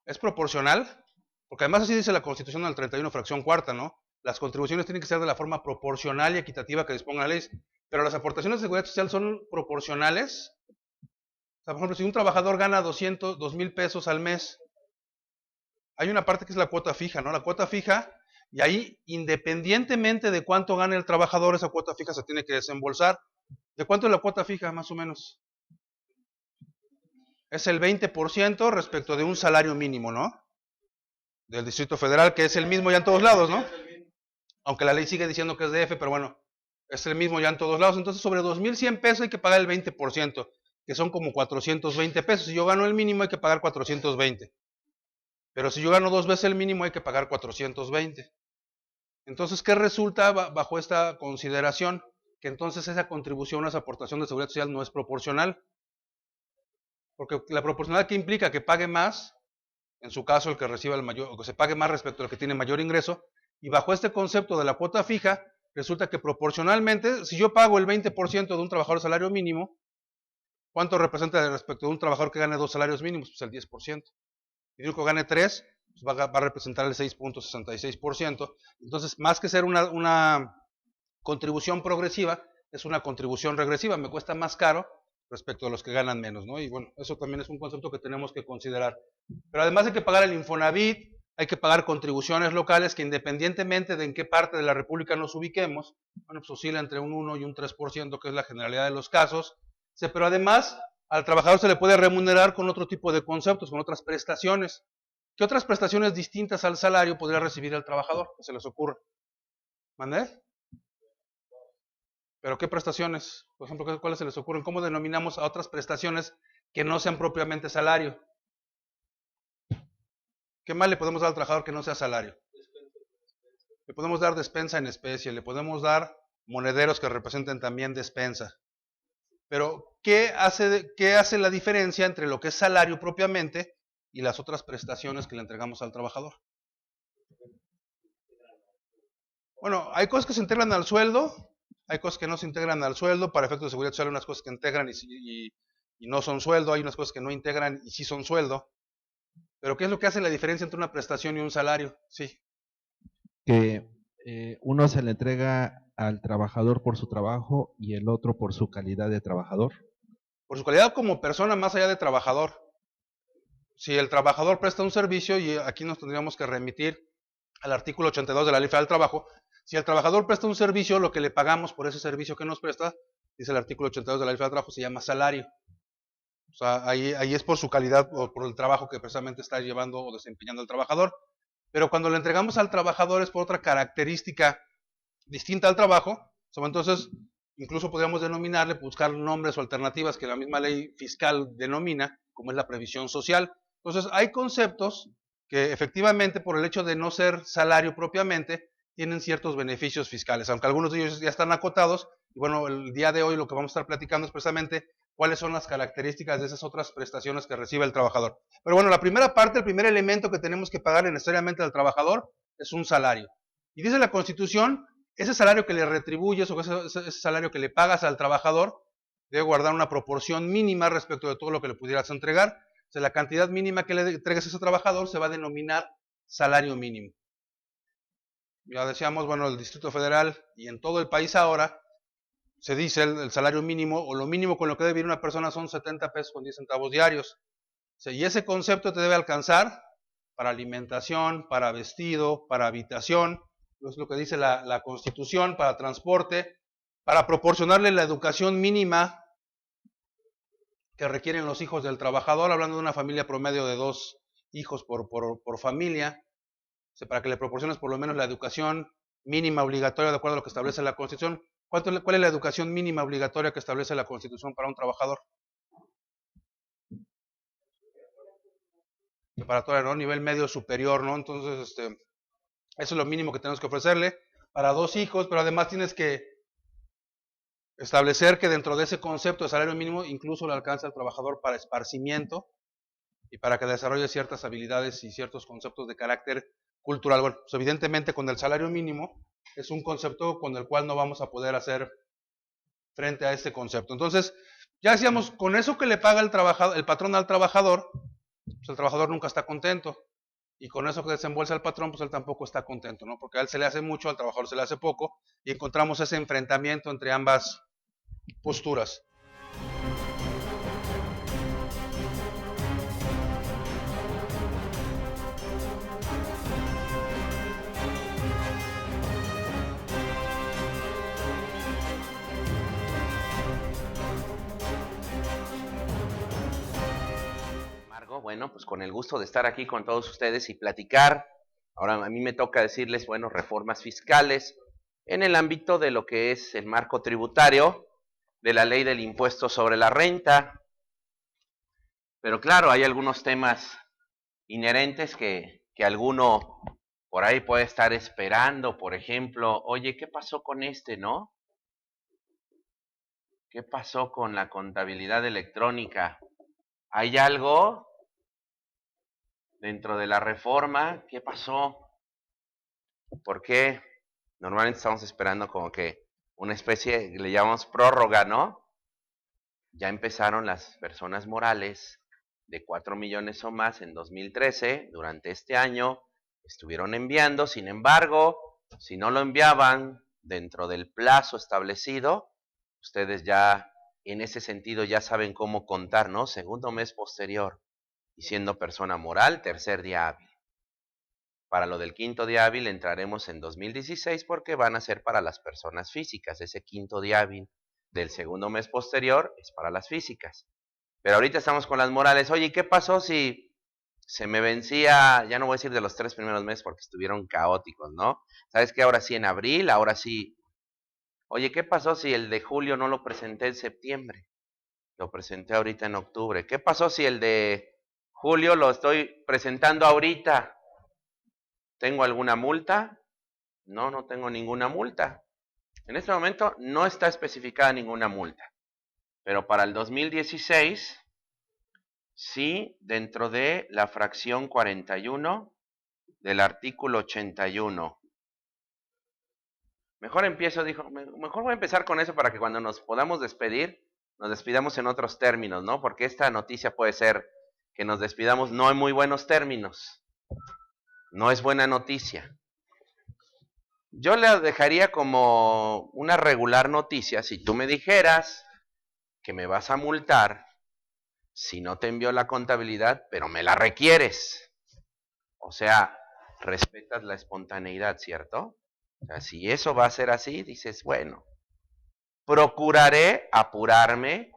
¿Es proporcional? Porque además así dice la Constitución del 31, fracción cuarta, ¿no? Las contribuciones tienen que ser de la forma proporcional y equitativa que disponga la ley. Pero las aportaciones de seguridad social son proporcionales. O sea, por ejemplo, si un trabajador gana 2,000 pesos al mes, hay una parte que es la cuota fija, ¿no? La cuota fija, y ahí, independientemente de cuánto gane el trabajador, esa cuota fija se tiene que desembolsar. ¿De cuánto es la cuota fija, más o menos? Es el 20% respecto de un salario mínimo, ¿no? Del Distrito Federal, que es el mismo ya en todos lados, ¿no? Aunque la ley sigue diciendo que es DF, pero bueno, es el mismo ya en todos lados. Entonces, sobre 2,100 pesos hay que pagar el 20%, que son como 420 pesos. Si yo gano el mínimo, hay que pagar 420. Pero si yo gano 2 veces el mínimo, hay que pagar 420. Entonces, ¿qué resulta bajo esta consideración? Que entonces esa contribución, esa aportación de seguridad social no es proporcional. Porque la proporcionalidad que implica que pague más, en su caso el que reciba el mayor, o que se pague más respecto al que tiene mayor ingreso, y bajo este concepto de la cuota fija, resulta que proporcionalmente, si yo pago el 20% de un trabajador de salario mínimo, ¿cuánto representa respecto de un trabajador que gane 2 salarios mínimos? Pues el 10%. Y uno que gane 3, pues va a representar el 6,66%. Entonces, más que ser una contribución progresiva, es una contribución regresiva. Me cuesta más caro respecto a los que ganan menos, ¿no? Y bueno, eso también es un concepto que tenemos que considerar. Pero además hay que pagar el Infonavit, hay que pagar contribuciones locales que independientemente de en qué parte de la República nos ubiquemos, bueno, pues oscila entre un 1 y un 3%, que es la generalidad de los casos. Pero además, al trabajador se le puede remunerar con otro tipo de conceptos, con otras prestaciones. ¿Qué otras prestaciones distintas al salario podría recibir el trabajador? ¿Qué se les ocurre? ¿Mandé? ¿Pero qué prestaciones? Por ejemplo, ¿cuáles se les ocurren? ¿Cómo denominamos a otras prestaciones que no sean propiamente salario? ¿Qué más le podemos dar al trabajador que no sea salario? Le podemos dar despensa en especie, le podemos dar monederos que representen también despensa. Pero, ¿qué hace la diferencia entre lo que es salario propiamente y las otras prestaciones que le entregamos al trabajador? Bueno, hay cosas que se integran al sueldo, hay cosas que no se integran al sueldo. Para efectos de seguridad social hay unas cosas que integran y no son sueldo, hay unas cosas que no integran y sí son sueldo. Pero ¿qué es lo que hace la diferencia entre una prestación y un salario? Sí. Que uno se le entrega al trabajador por su trabajo y el otro por su calidad de trabajador. Por su calidad como persona más allá de trabajador. Si el trabajador presta un servicio, y aquí nos tendríamos que remitir al artículo 82 de la Ley Federal del Trabajo, si el trabajador presta un servicio, lo que le pagamos por ese servicio que nos presta, dice el artículo 82 de la Ley Federal del Trabajo, se llama salario. O sea, ahí es por su calidad o por el trabajo que precisamente está llevando o desempeñando el trabajador. Pero cuando le entregamos al trabajador es por otra característica distinta al trabajo. Entonces, incluso podríamos denominarle, buscar nombres o alternativas que la misma ley fiscal denomina, como es la previsión social. Entonces, hay conceptos que efectivamente, por el hecho de no ser salario propiamente, tienen ciertos beneficios fiscales, aunque algunos de ellos ya están acotados. Y bueno, el día de hoy lo que vamos a estar platicando es precisamente cuáles son las características de esas otras prestaciones que recibe el trabajador. Pero bueno, la primera parte, el primer elemento que tenemos que pagar necesariamente al trabajador es un salario. Y dice la Constitución, ese salario que le retribuyes o ese salario que le pagas al trabajador debe guardar una proporción mínima respecto de todo lo que le pudieras entregar. O sea, la cantidad mínima que le entregues a ese trabajador se va a denominar salario mínimo. Ya decíamos, bueno, el Distrito Federal y en todo el país ahora se dice el salario mínimo o lo mínimo con lo que debe vivir una persona son 70 pesos con 10 centavos diarios. O sea, y ese concepto te debe alcanzar para alimentación, para vestido, para habitación, es lo que dice la Constitución, para transporte, para proporcionarle la educación mínima que requieren los hijos del trabajador, hablando de una familia promedio de 2 hijos por familia, o sea, para que le proporciones por lo menos la educación mínima obligatoria de acuerdo a lo que establece la Constitución. ¿Cuál es la educación mínima obligatoria que establece la Constitución para un trabajador? Preparatoria, ¿no? Nivel medio superior, ¿no? Entonces, eso es lo mínimo que tenemos que ofrecerle para 2 hijos, pero además tienes que establecer que dentro de ese concepto de salario mínimo incluso le alcanza al trabajador para esparcimiento y para que desarrolle ciertas habilidades y ciertos conceptos de carácter cultural. Bueno, pues evidentemente con el salario mínimo es un concepto con el cual no vamos a poder hacer frente a este concepto. Entonces, ya decíamos, con eso que le paga el patrón al trabajador, pues el trabajador nunca está contento. Y con eso que desembolsa el patrón, pues él tampoco está contento, ¿no? Porque a él se le hace mucho, al trabajador se le hace poco, y encontramos ese enfrentamiento entre ambas posturas. Bueno, pues con el gusto de estar aquí con todos ustedes y platicar. Ahora a mí me toca decirles, bueno, reformas fiscales en el ámbito de lo que es el marco tributario, de la ley del impuesto sobre la renta. Pero claro, hay algunos temas inherentes que alguno por ahí puede estar esperando. Por ejemplo, oye, ¿qué pasó con no? ¿Qué pasó con la contabilidad electrónica? ¿Hay algo dentro de la reforma? ¿Qué pasó? ¿Por qué? Normalmente estamos esperando como que una especie, le llamamos prórroga, ¿no? Ya empezaron las personas morales de 4 millones o más en 2013, durante este año, estuvieron enviando. Sin embargo, si no lo enviaban dentro del plazo establecido, ustedes ya, en ese sentido, ya saben cómo contar, ¿no? Segundo mes posterior, y siendo persona moral, tercer día hábil. Para lo del quinto día hábil entraremos en 2016 porque van a ser para las personas físicas. Ese quinto día hábil del segundo mes posterior es para las físicas. Pero ahorita estamos con las morales. Oye, ¿qué pasó si se me vencía? Ya no voy a decir de los 3 primeros meses porque estuvieron caóticos, ¿no? ¿Sabes qué? Ahora sí en abril, ahora sí. Oye, ¿qué pasó si el de julio no lo presenté en septiembre? Lo presenté ahorita en octubre. ¿Qué pasó si el de julio lo estoy presentando ahorita? ¿Tengo alguna multa? No, no tengo ninguna multa. En este momento no está especificada ninguna multa. Pero para el 2016, sí, dentro de la fracción 41 del artículo 81. Mejor empiezo, dijo, mejor voy a empezar con eso para que cuando nos podamos despedir, nos despidamos en otros términos, ¿no? Porque esta noticia puede ser que nos despidamos no en muy buenos términos. No es buena noticia. Yo la dejaría como una regular noticia si tú me dijeras que me vas a multar si no te envió la contabilidad, pero me la requieres. O sea, respetas la espontaneidad, ¿cierto? O sea, si eso va a ser así, dices, bueno, procuraré apurarme.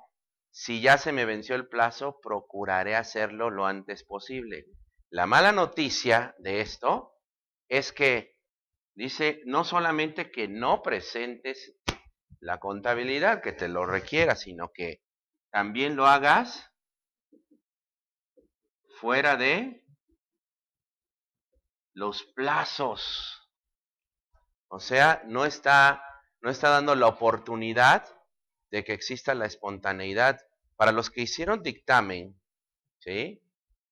Si ya se me venció el plazo, procuraré hacerlo lo antes posible. La mala noticia de esto es que dice no solamente que no presentes la contabilidad que te lo requiera, sino que también lo hagas fuera de los plazos. O sea, no está dando la oportunidad de que exista la espontaneidad. Para los que hicieron dictamen, ¿sí?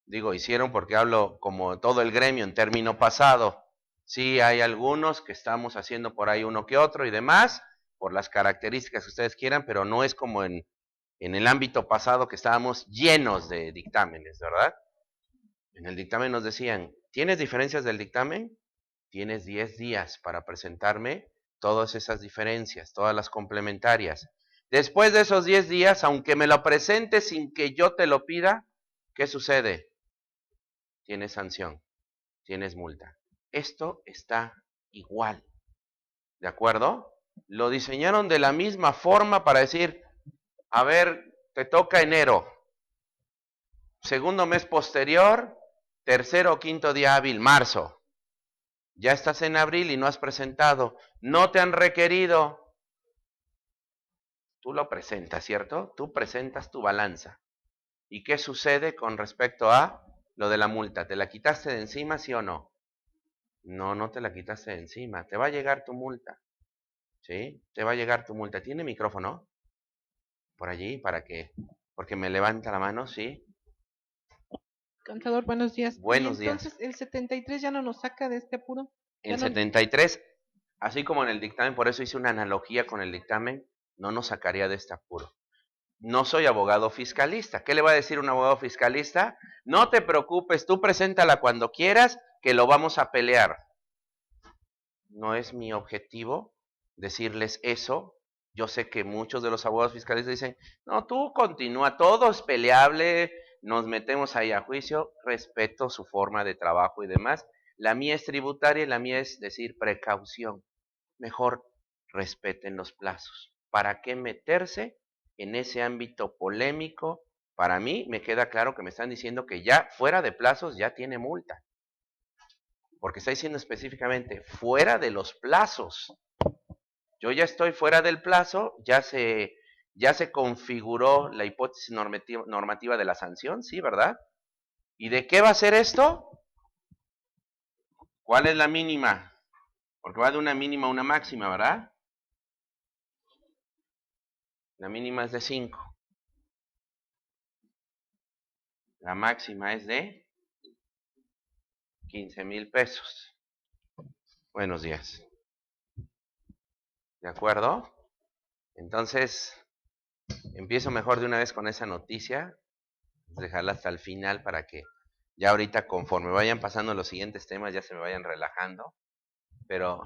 Digo, hicieron porque hablo como todo el gremio en término pasado. Sí, hay algunos que estamos haciendo por ahí uno que otro y demás, por las características que ustedes quieran, pero no es como en el ámbito pasado que estábamos llenos de dictámenes, ¿verdad? En el dictamen nos decían, ¿tienes diferencias del dictamen? Tienes 10 días para presentarme todas esas diferencias, todas las complementarias. Después de esos 10 días, aunque me lo presentes sin que yo te lo pida, ¿qué sucede? Tienes sanción, tienes multa. Esto está igual, ¿de acuerdo? Lo diseñaron de la misma forma para decir, a ver, te toca enero, segundo mes posterior, tercero o quinto día hábil, marzo. Ya estás en abril y no has presentado, no te han requerido. Tú lo presentas, ¿cierto? Tú presentas tu balanza. ¿Y qué sucede con respecto a lo de la multa? ¿Te la quitaste de encima, sí o no? No, no te la quitaste de encima. Te va a llegar tu multa. ¿Sí? Te va a llegar tu multa. ¿Tiene micrófono? Por allí, ¿para qué? Porque me levanta la mano, ¿sí? Contador, buenos días. Buenos ¿Y entonces el 73 ya no nos saca de este apuro? El Ya no- 73, así como en el dictamen, por eso hice una analogía con el dictamen, no nos sacaría de este apuro. No soy abogado fiscalista. ¿Qué le va a decir un abogado fiscalista? No te preocupes, tú preséntala cuando quieras, que lo vamos a pelear. No es mi objetivo decirles eso. Yo sé que muchos de los abogados fiscalistas dicen, no, tú continúa, todo es peleable, nos metemos ahí a juicio, respeto su forma de trabajo y demás. La mía es tributaria y la mía es decir precaución. Mejor respeten los plazos. ¿Para qué meterse en ese ámbito polémico? Para mí me queda claro que me están diciendo que ya fuera de plazos ya tiene multa. Porque está diciendo específicamente fuera de los plazos. Yo ya estoy fuera del plazo, ya se configuró la hipótesis normativa de la sanción, ¿sí, verdad? ¿Y de qué va a ser esto? ¿Cuál es la mínima? Porque va de una mínima a una máxima, ¿verdad? La mínima es de 5. La máxima es de 15,000 pesos. Buenos días. ¿De acuerdo? Entonces, empiezo mejor de una vez con esa noticia. Dejarla hasta el final para que ya ahorita conforme vayan pasando los siguientes temas ya se me vayan relajando. Pero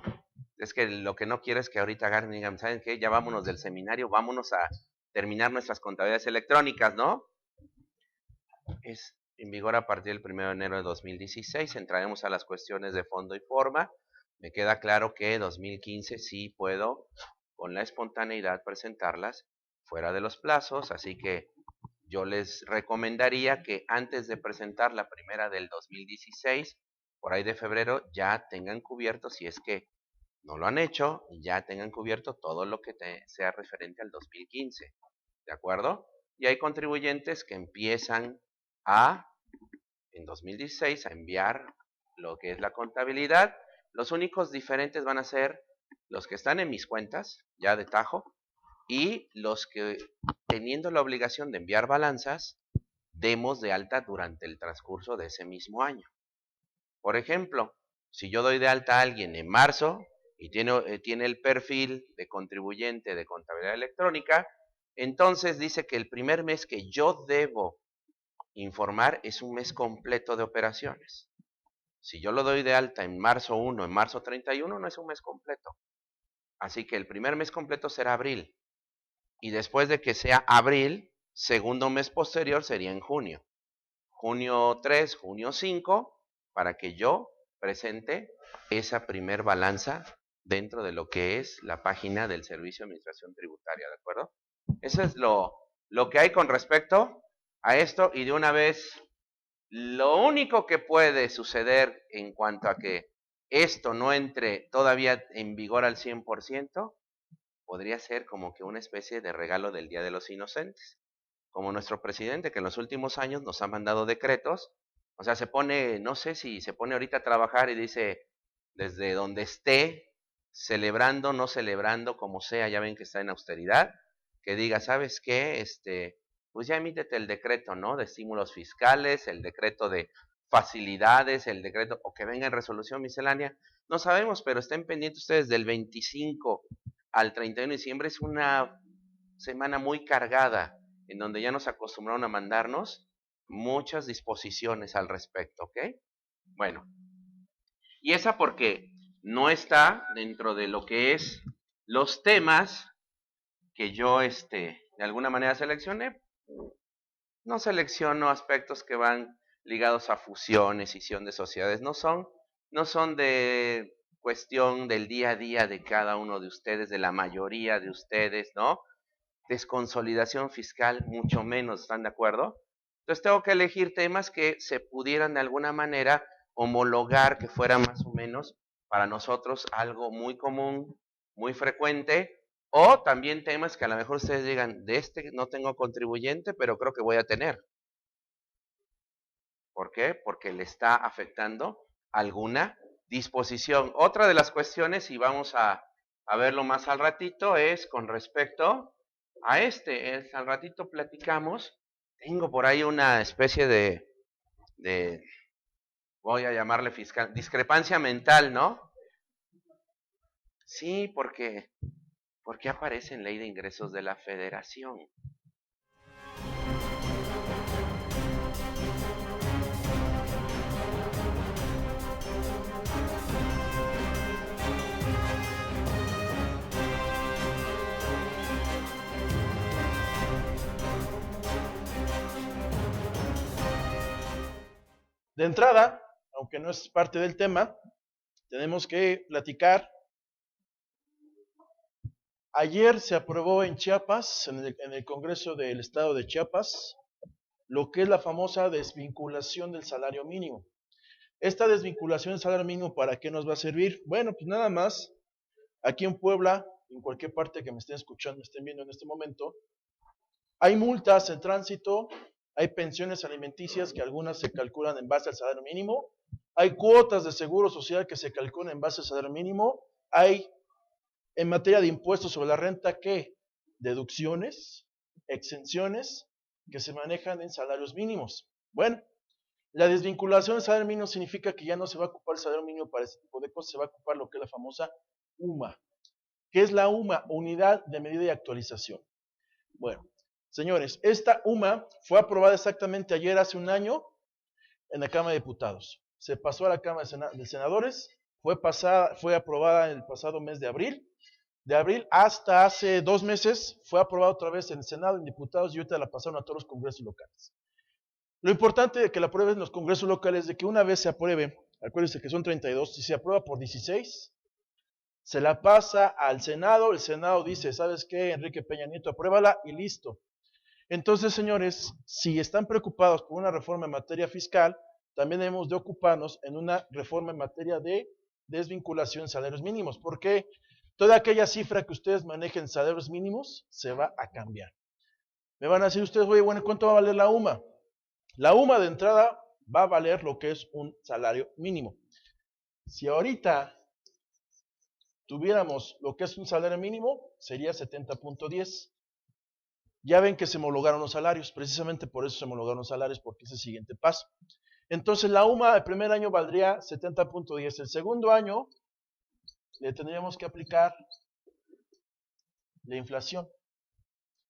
es que lo que no quiero es que ahorita agarren y digan, ¿saben qué? Ya vámonos del seminario, vámonos a terminar nuestras contabilidades electrónicas, ¿no? Es en vigor a partir del 1 de enero de 2016. Entraremos a las cuestiones de fondo y forma. Me queda claro que 2015 sí puedo, con la espontaneidad, presentarlas fuera de los plazos, así que yo les recomendaría que antes de presentar la primera del 2016, por ahí de febrero, ya tengan cubierto, si es que no lo han hecho, ya tengan cubierto todo lo que sea referente al 2015. ¿De acuerdo? Y hay contribuyentes que empiezan en 2016, a enviar lo que es la contabilidad. Los únicos diferentes van a ser los que están en mis cuentas, ya de tajo, y los que, teniendo la obligación de enviar balanzas, demos de alta durante el transcurso de ese mismo año. Por ejemplo, si yo doy de alta a alguien en marzo y tiene el perfil de contribuyente de contabilidad electrónica, entonces dice que el primer mes que yo debo informar es un mes completo de operaciones. Si yo lo doy de alta en marzo 1, en marzo 31, no es un mes completo. Así que el primer mes completo será abril. Y después de que sea abril, segundo mes posterior sería en junio. Junio 3, junio 5, para que yo presente esa primer balanza dentro de lo que es la página del Servicio de Administración Tributaria, ¿de acuerdo? Eso es lo que hay con respecto a esto, y de una vez, lo único que puede suceder en cuanto a que esto no entre todavía en vigor al 100%, podría ser como que una especie de regalo del Día de los Inocentes. Como nuestro presidente, que en los últimos años nos ha mandado decretos, o sea, se pone, no sé si se pone ahorita a trabajar y dice, desde donde esté, celebrando, no celebrando, como sea, ya ven que está en austeridad, que diga, ¿sabes qué? Pues ya emítete el decreto, ¿no? De estímulos fiscales, el decreto de facilidades, el decreto, o que venga en resolución miscelánea. No sabemos, pero estén pendientes ustedes del 25 al 31 de diciembre. Es una semana muy cargada, en donde ya nos acostumbraron a mandarnos muchas disposiciones al respecto, ¿ok? Bueno, y esa porque no está dentro de lo que es los temas que yo, de alguna manera seleccioné. No selecciono aspectos que van ligados a fusiones, escisión de sociedades, no son de cuestión del día a día de cada uno de ustedes, de la mayoría de ustedes, ¿no? Desconsolidación fiscal, mucho menos, ¿están de acuerdo? Entonces tengo que elegir temas que se pudieran de alguna manera homologar, que fuera más o menos para nosotros algo muy común, muy frecuente, o también temas que a lo mejor ustedes digan, de este no tengo contribuyente, pero creo que voy a tener. ¿Por qué? Porque le está afectando alguna disposición. Otra de las cuestiones, y vamos a verlo más al ratito, es con respecto a al ratito platicamos. Tengo por ahí una especie de voy a llamarle discrepancia mental, ¿no? Sí, porque ¿Por qué aparece en Ley de Ingresos de la Federación? De entrada, aunque no es parte del tema, tenemos que platicar. Ayer se aprobó en Chiapas, en el Congreso del Estado de Chiapas, lo que es la famosa desvinculación del salario mínimo. Esta desvinculación del salario mínimo, ¿para qué nos va a servir? Bueno, pues nada más, aquí en Puebla, en cualquier parte que me estén escuchando, me estén viendo en este momento, hay multas en tránsito, hay pensiones alimenticias que algunas se calculan en base al salario mínimo, hay cuotas de seguro social que se calculan en base al salario mínimo, hay en materia de impuestos sobre la renta que deducciones, exenciones que se manejan en salarios mínimos. Bueno, la desvinculación del salario mínimo significa que ya no se va a ocupar el salario mínimo para ese tipo de cosas, se va a ocupar lo que es la famosa UMA. ¿Qué es la UMA? Unidad de Medida y Actualización. Bueno, señores, esta UMA fue aprobada exactamente ayer, hace un año, en la Cámara de Diputados. Se pasó a la Cámara de Senadores, fue aprobada el pasado mes de abril. De abril hasta hace 2 meses fue aprobada otra vez en el Senado, en Diputados, y ahorita la pasaron a todos los congresos locales. Lo importante de que la aprueben los congresos locales es de que una vez se apruebe, acuérdense que son 32, si se aprueba por 16, se la pasa al Senado, el Senado dice, ¿sabes qué? Enrique Peña Nieto, apruébala y listo. Entonces, señores, si están preocupados por una reforma en materia fiscal, también debemos de ocuparnos en una reforma en materia de desvinculación de salarios mínimos, porque toda aquella cifra que ustedes manejen en salarios mínimos se va a cambiar. Me van a decir ustedes, oye, bueno, ¿cuánto va a valer la UMA? La UMA de entrada va a valer lo que es un salario mínimo. Si ahorita tuviéramos lo que es un salario mínimo, sería 70.10. Ya ven que se homologaron los salarios, precisamente por eso se homologaron los salarios, porque es el siguiente paso. Entonces la UMA el primer año valdría 70.10. El segundo año le tendríamos que aplicar la inflación.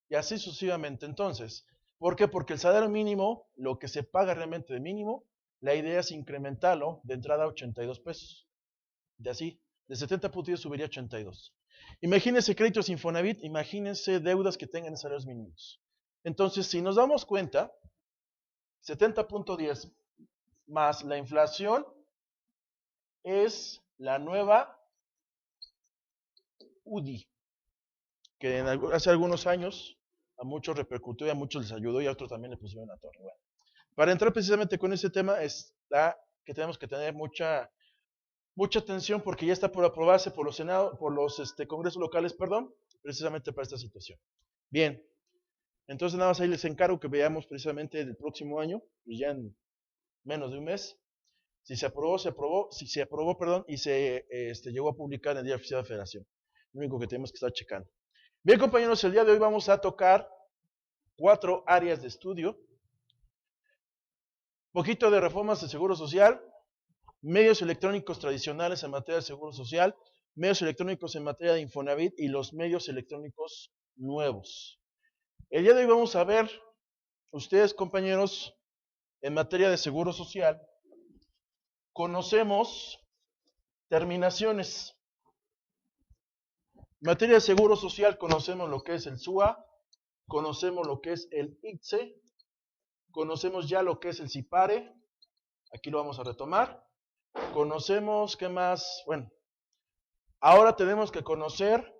Y así sucesivamente. Entonces, ¿por qué? Porque el salario mínimo, lo que se paga realmente de mínimo, la idea es incrementarlo de entrada a 82 pesos. De así, de 70.10 subiría a 82. Imagínense créditos Infonavit, imagínense deudas que tengan en salarios mínimos. Entonces, si nos damos cuenta, 70.10 más la inflación es la nueva UDI, que hace algunos años a muchos repercutió y a muchos les ayudó y a otros también le pusieron la torre. Bueno, para entrar precisamente con ese tema es que tenemos que tener mucha atención porque ya está por aprobarse por los congresos locales, precisamente para esta situación. Bien, entonces nada más ahí les encargo que veamos precisamente el próximo año, pues ya en menos de un mes, si se aprobó, y se llegó a publicar en el Diario Oficial de la Federación. Lo único que tenemos que estar checando. Bien, compañeros, el día de hoy vamos a tocar 4 áreas de estudio. Poquito de reformas del Seguro Social, medios electrónicos tradicionales en materia de Seguro Social, medios electrónicos en materia de Infonavit y los medios electrónicos nuevos. El día de hoy vamos a ver, ustedes compañeros, en materia de Seguro Social, conocemos terminaciones. En materia de Seguro Social conocemos lo que es el SUA, conocemos lo que es el ITSE, conocemos ya lo que es el CIPARE, aquí lo vamos a retomar. Conocemos, ¿qué más? Bueno, ahora tenemos que conocer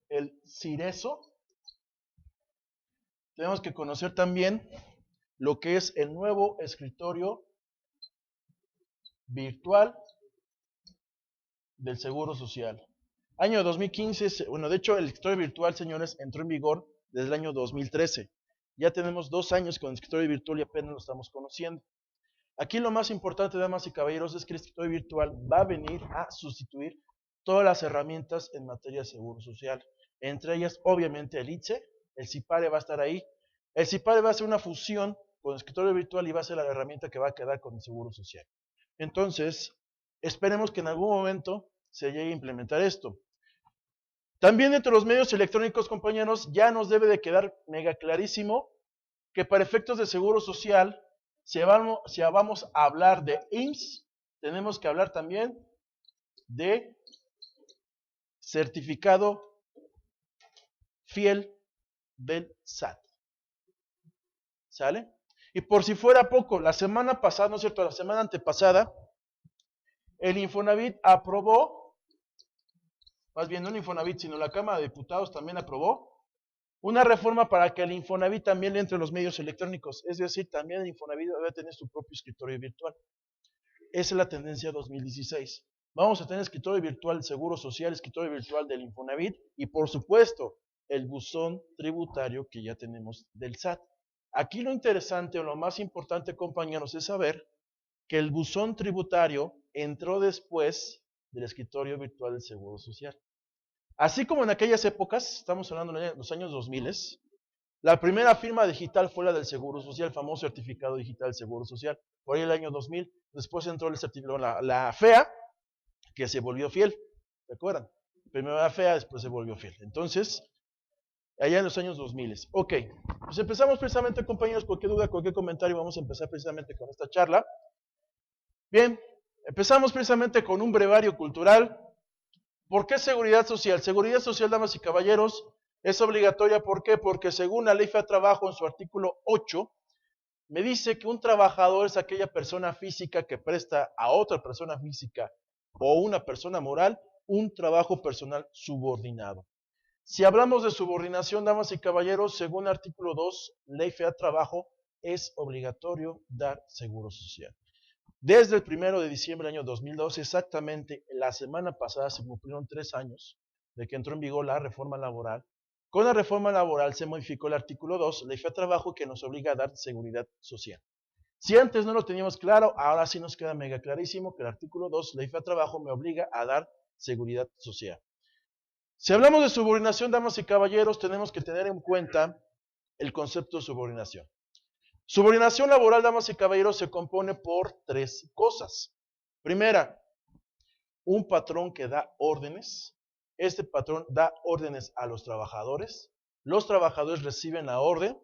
el CIRESO. Tenemos que conocer también lo que es el nuevo escritorio virtual del Seguro Social. Año 2015, bueno, de hecho el escritorio virtual, señores, entró en vigor desde el año 2013. Ya tenemos 2 años con el escritorio virtual y apenas lo estamos conociendo. Aquí lo más importante, damas y caballeros, es que el escritorio virtual va a venir a sustituir todas las herramientas en materia de Seguro Social. Entre ellas, obviamente, el ITSE, el CIPARE va a estar ahí. El CIPARE va a ser una fusión con el escritorio virtual y va a ser la herramienta que va a quedar con el Seguro Social. Entonces, esperemos que en algún momento se llegue a implementar esto. También entre los medios electrónicos, compañeros, ya nos debe de quedar mega clarísimo que para efectos de seguro social, si vamos a hablar de IMSS, tenemos que hablar también de certificado fiel del SAT. ¿Sale? Y por si fuera poco, la semana pasada, ¿no es cierto? La semana antepasada, el Infonavit aprobó, más bien no el Infonavit, sino la Cámara de Diputados también aprobó una reforma para que el Infonavit también entre los medios electrónicos, es decir, también el Infonavit debe tener su propio escritorio virtual. Esa es la tendencia 2016. Vamos a tener escritorio virtual del Seguro Social, escritorio virtual del Infonavit y por supuesto el buzón tributario que ya tenemos del SAT. Aquí lo interesante o lo más importante, compañeros, es saber que el buzón tributario entró después del escritorio virtual del Seguro Social. Así como en aquellas épocas, estamos hablando de los años 2000, la primera firma digital fue la del Seguro Social, el famoso certificado digital del Seguro Social, por ahí el año 2000. Después entró el certificado, la FEA, que se volvió fiel, ¿se acuerdan? Primero la FEA, después se volvió fiel. Entonces, allá en los años 2000. Ok, pues empezamos precisamente, compañeros, cualquier duda, cualquier comentario, vamos a empezar precisamente con esta charla. Bien, empezamos precisamente con un brevario cultural. ¿Por qué seguridad social? Seguridad social, damas y caballeros, es obligatoria. ¿Por qué? Porque según la Ley Federal de Trabajo, en su artículo 8, me dice que un trabajador es aquella persona física que presta a otra persona física o una persona moral un trabajo personal subordinado. Si hablamos de subordinación, damas y caballeros, según el artículo 2, Ley Federal de Trabajo, es obligatorio dar seguro social. Desde el 1 de diciembre del año 2012, exactamente la semana pasada, se cumplieron 3 años de que entró en vigor la reforma laboral. Con la reforma laboral se modificó el artículo 2, Ley Federal de Trabajo, que nos obliga a dar seguridad social. Si antes no lo teníamos claro, ahora sí nos queda mega clarísimo que el artículo 2, Ley Federal de Trabajo, me obliga a dar seguridad social. Si hablamos de subordinación, damas y caballeros, tenemos que tener en cuenta el concepto de subordinación. Subordinación laboral, damas y caballeros, se compone por 3 cosas. Primera, un patrón que da órdenes. Este patrón da órdenes a los trabajadores reciben la orden,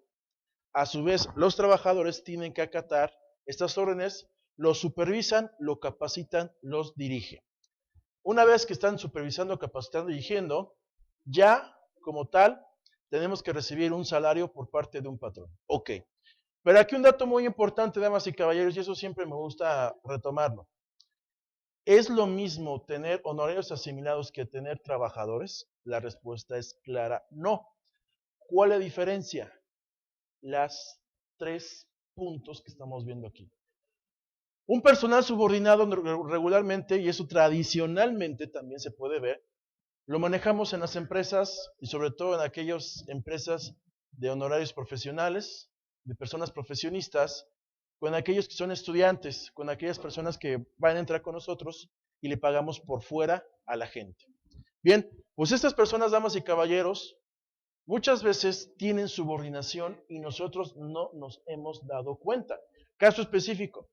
a su vez los trabajadores tienen que acatar estas órdenes, los supervisan, lo capacitan, los dirigen. Una vez que están supervisando, capacitando y dirigiendo, ya como tal tenemos que recibir un salario por parte de un patrón. Ok. Pero aquí un dato muy importante, damas y caballeros, y eso siempre me gusta retomarlo. ¿Es lo mismo tener honorarios asimilados que tener trabajadores? La respuesta es clara, no. ¿Cuál es la diferencia? Las 3 puntos que estamos viendo aquí. Un personal subordinado regularmente, y eso tradicionalmente también se puede ver, lo manejamos en las empresas y sobre todo en aquellas empresas de honorarios profesionales, de personas profesionistas, con aquellos que son estudiantes, con aquellas personas que van a entrar con nosotros y le pagamos por fuera a la gente. Bien, pues estas personas, damas y caballeros, muchas veces tienen subordinación y nosotros no nos hemos dado cuenta. Caso específico,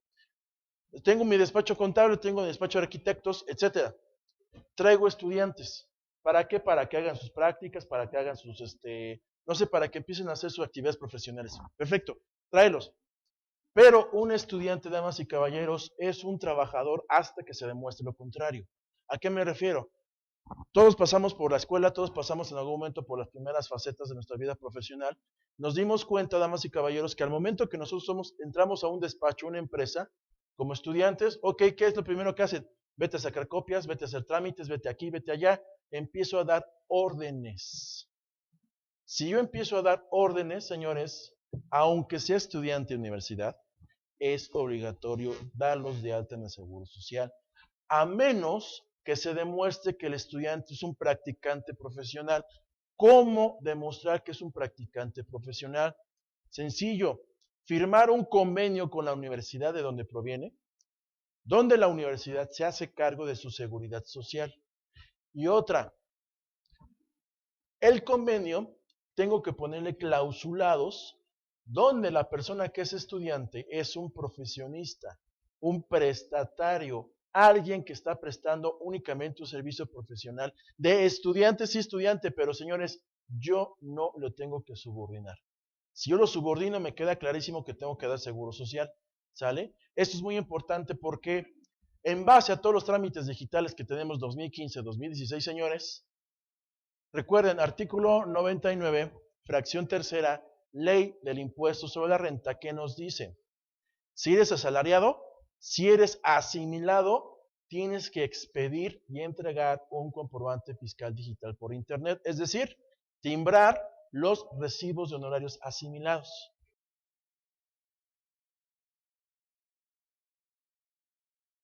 tengo mi despacho contable, tengo mi despacho de arquitectos, etcétera. Traigo estudiantes. ¿Para qué? Para que hagan sus prácticas, para que hagan sus, no sé, para que empiecen a hacer sus actividades profesionales. Perfecto, tráelos. Pero un estudiante, damas y caballeros, es un trabajador hasta que se demuestre lo contrario. ¿A qué me refiero? Todos pasamos por la escuela, todos pasamos en algún momento por las primeras facetas de nuestra vida profesional. Nos dimos cuenta, damas y caballeros, que al momento que nosotros entramos a un despacho, una empresa, como estudiantes, ok, ¿qué es lo primero que hacen? Vete a sacar copias, vete a hacer trámites, vete aquí, vete allá. Empiezo a dar órdenes. Si yo empiezo a dar órdenes, señores, aunque sea estudiante de universidad, es obligatorio darlos de alta en el Seguro Social, a menos que se demuestre que el estudiante es un practicante profesional. ¿Cómo demostrar que es un practicante profesional? Sencillo, firmar un convenio con la universidad de donde proviene, donde la universidad se hace cargo de su seguridad social. Y otra, el convenio tengo que ponerle clausulados donde la persona que es estudiante es un profesionista, un prestatario alguien que está prestando únicamente un servicio profesional de estudiante, sí estudiante, pero señores, yo no lo tengo que subordinar. Si yo lo subordino, me queda clarísimo que tengo que dar seguro social, ¿sale? Esto es muy importante porque en base a todos los trámites digitales que tenemos 2015, 2016, señores, recuerden, artículo 99, fracción tercera, ley del impuesto sobre la renta, que nos dice, si eres asalariado, si eres asimilado, tienes que expedir y entregar un comprobante fiscal digital por internet, es decir, timbrar los recibos de honorarios asimilados.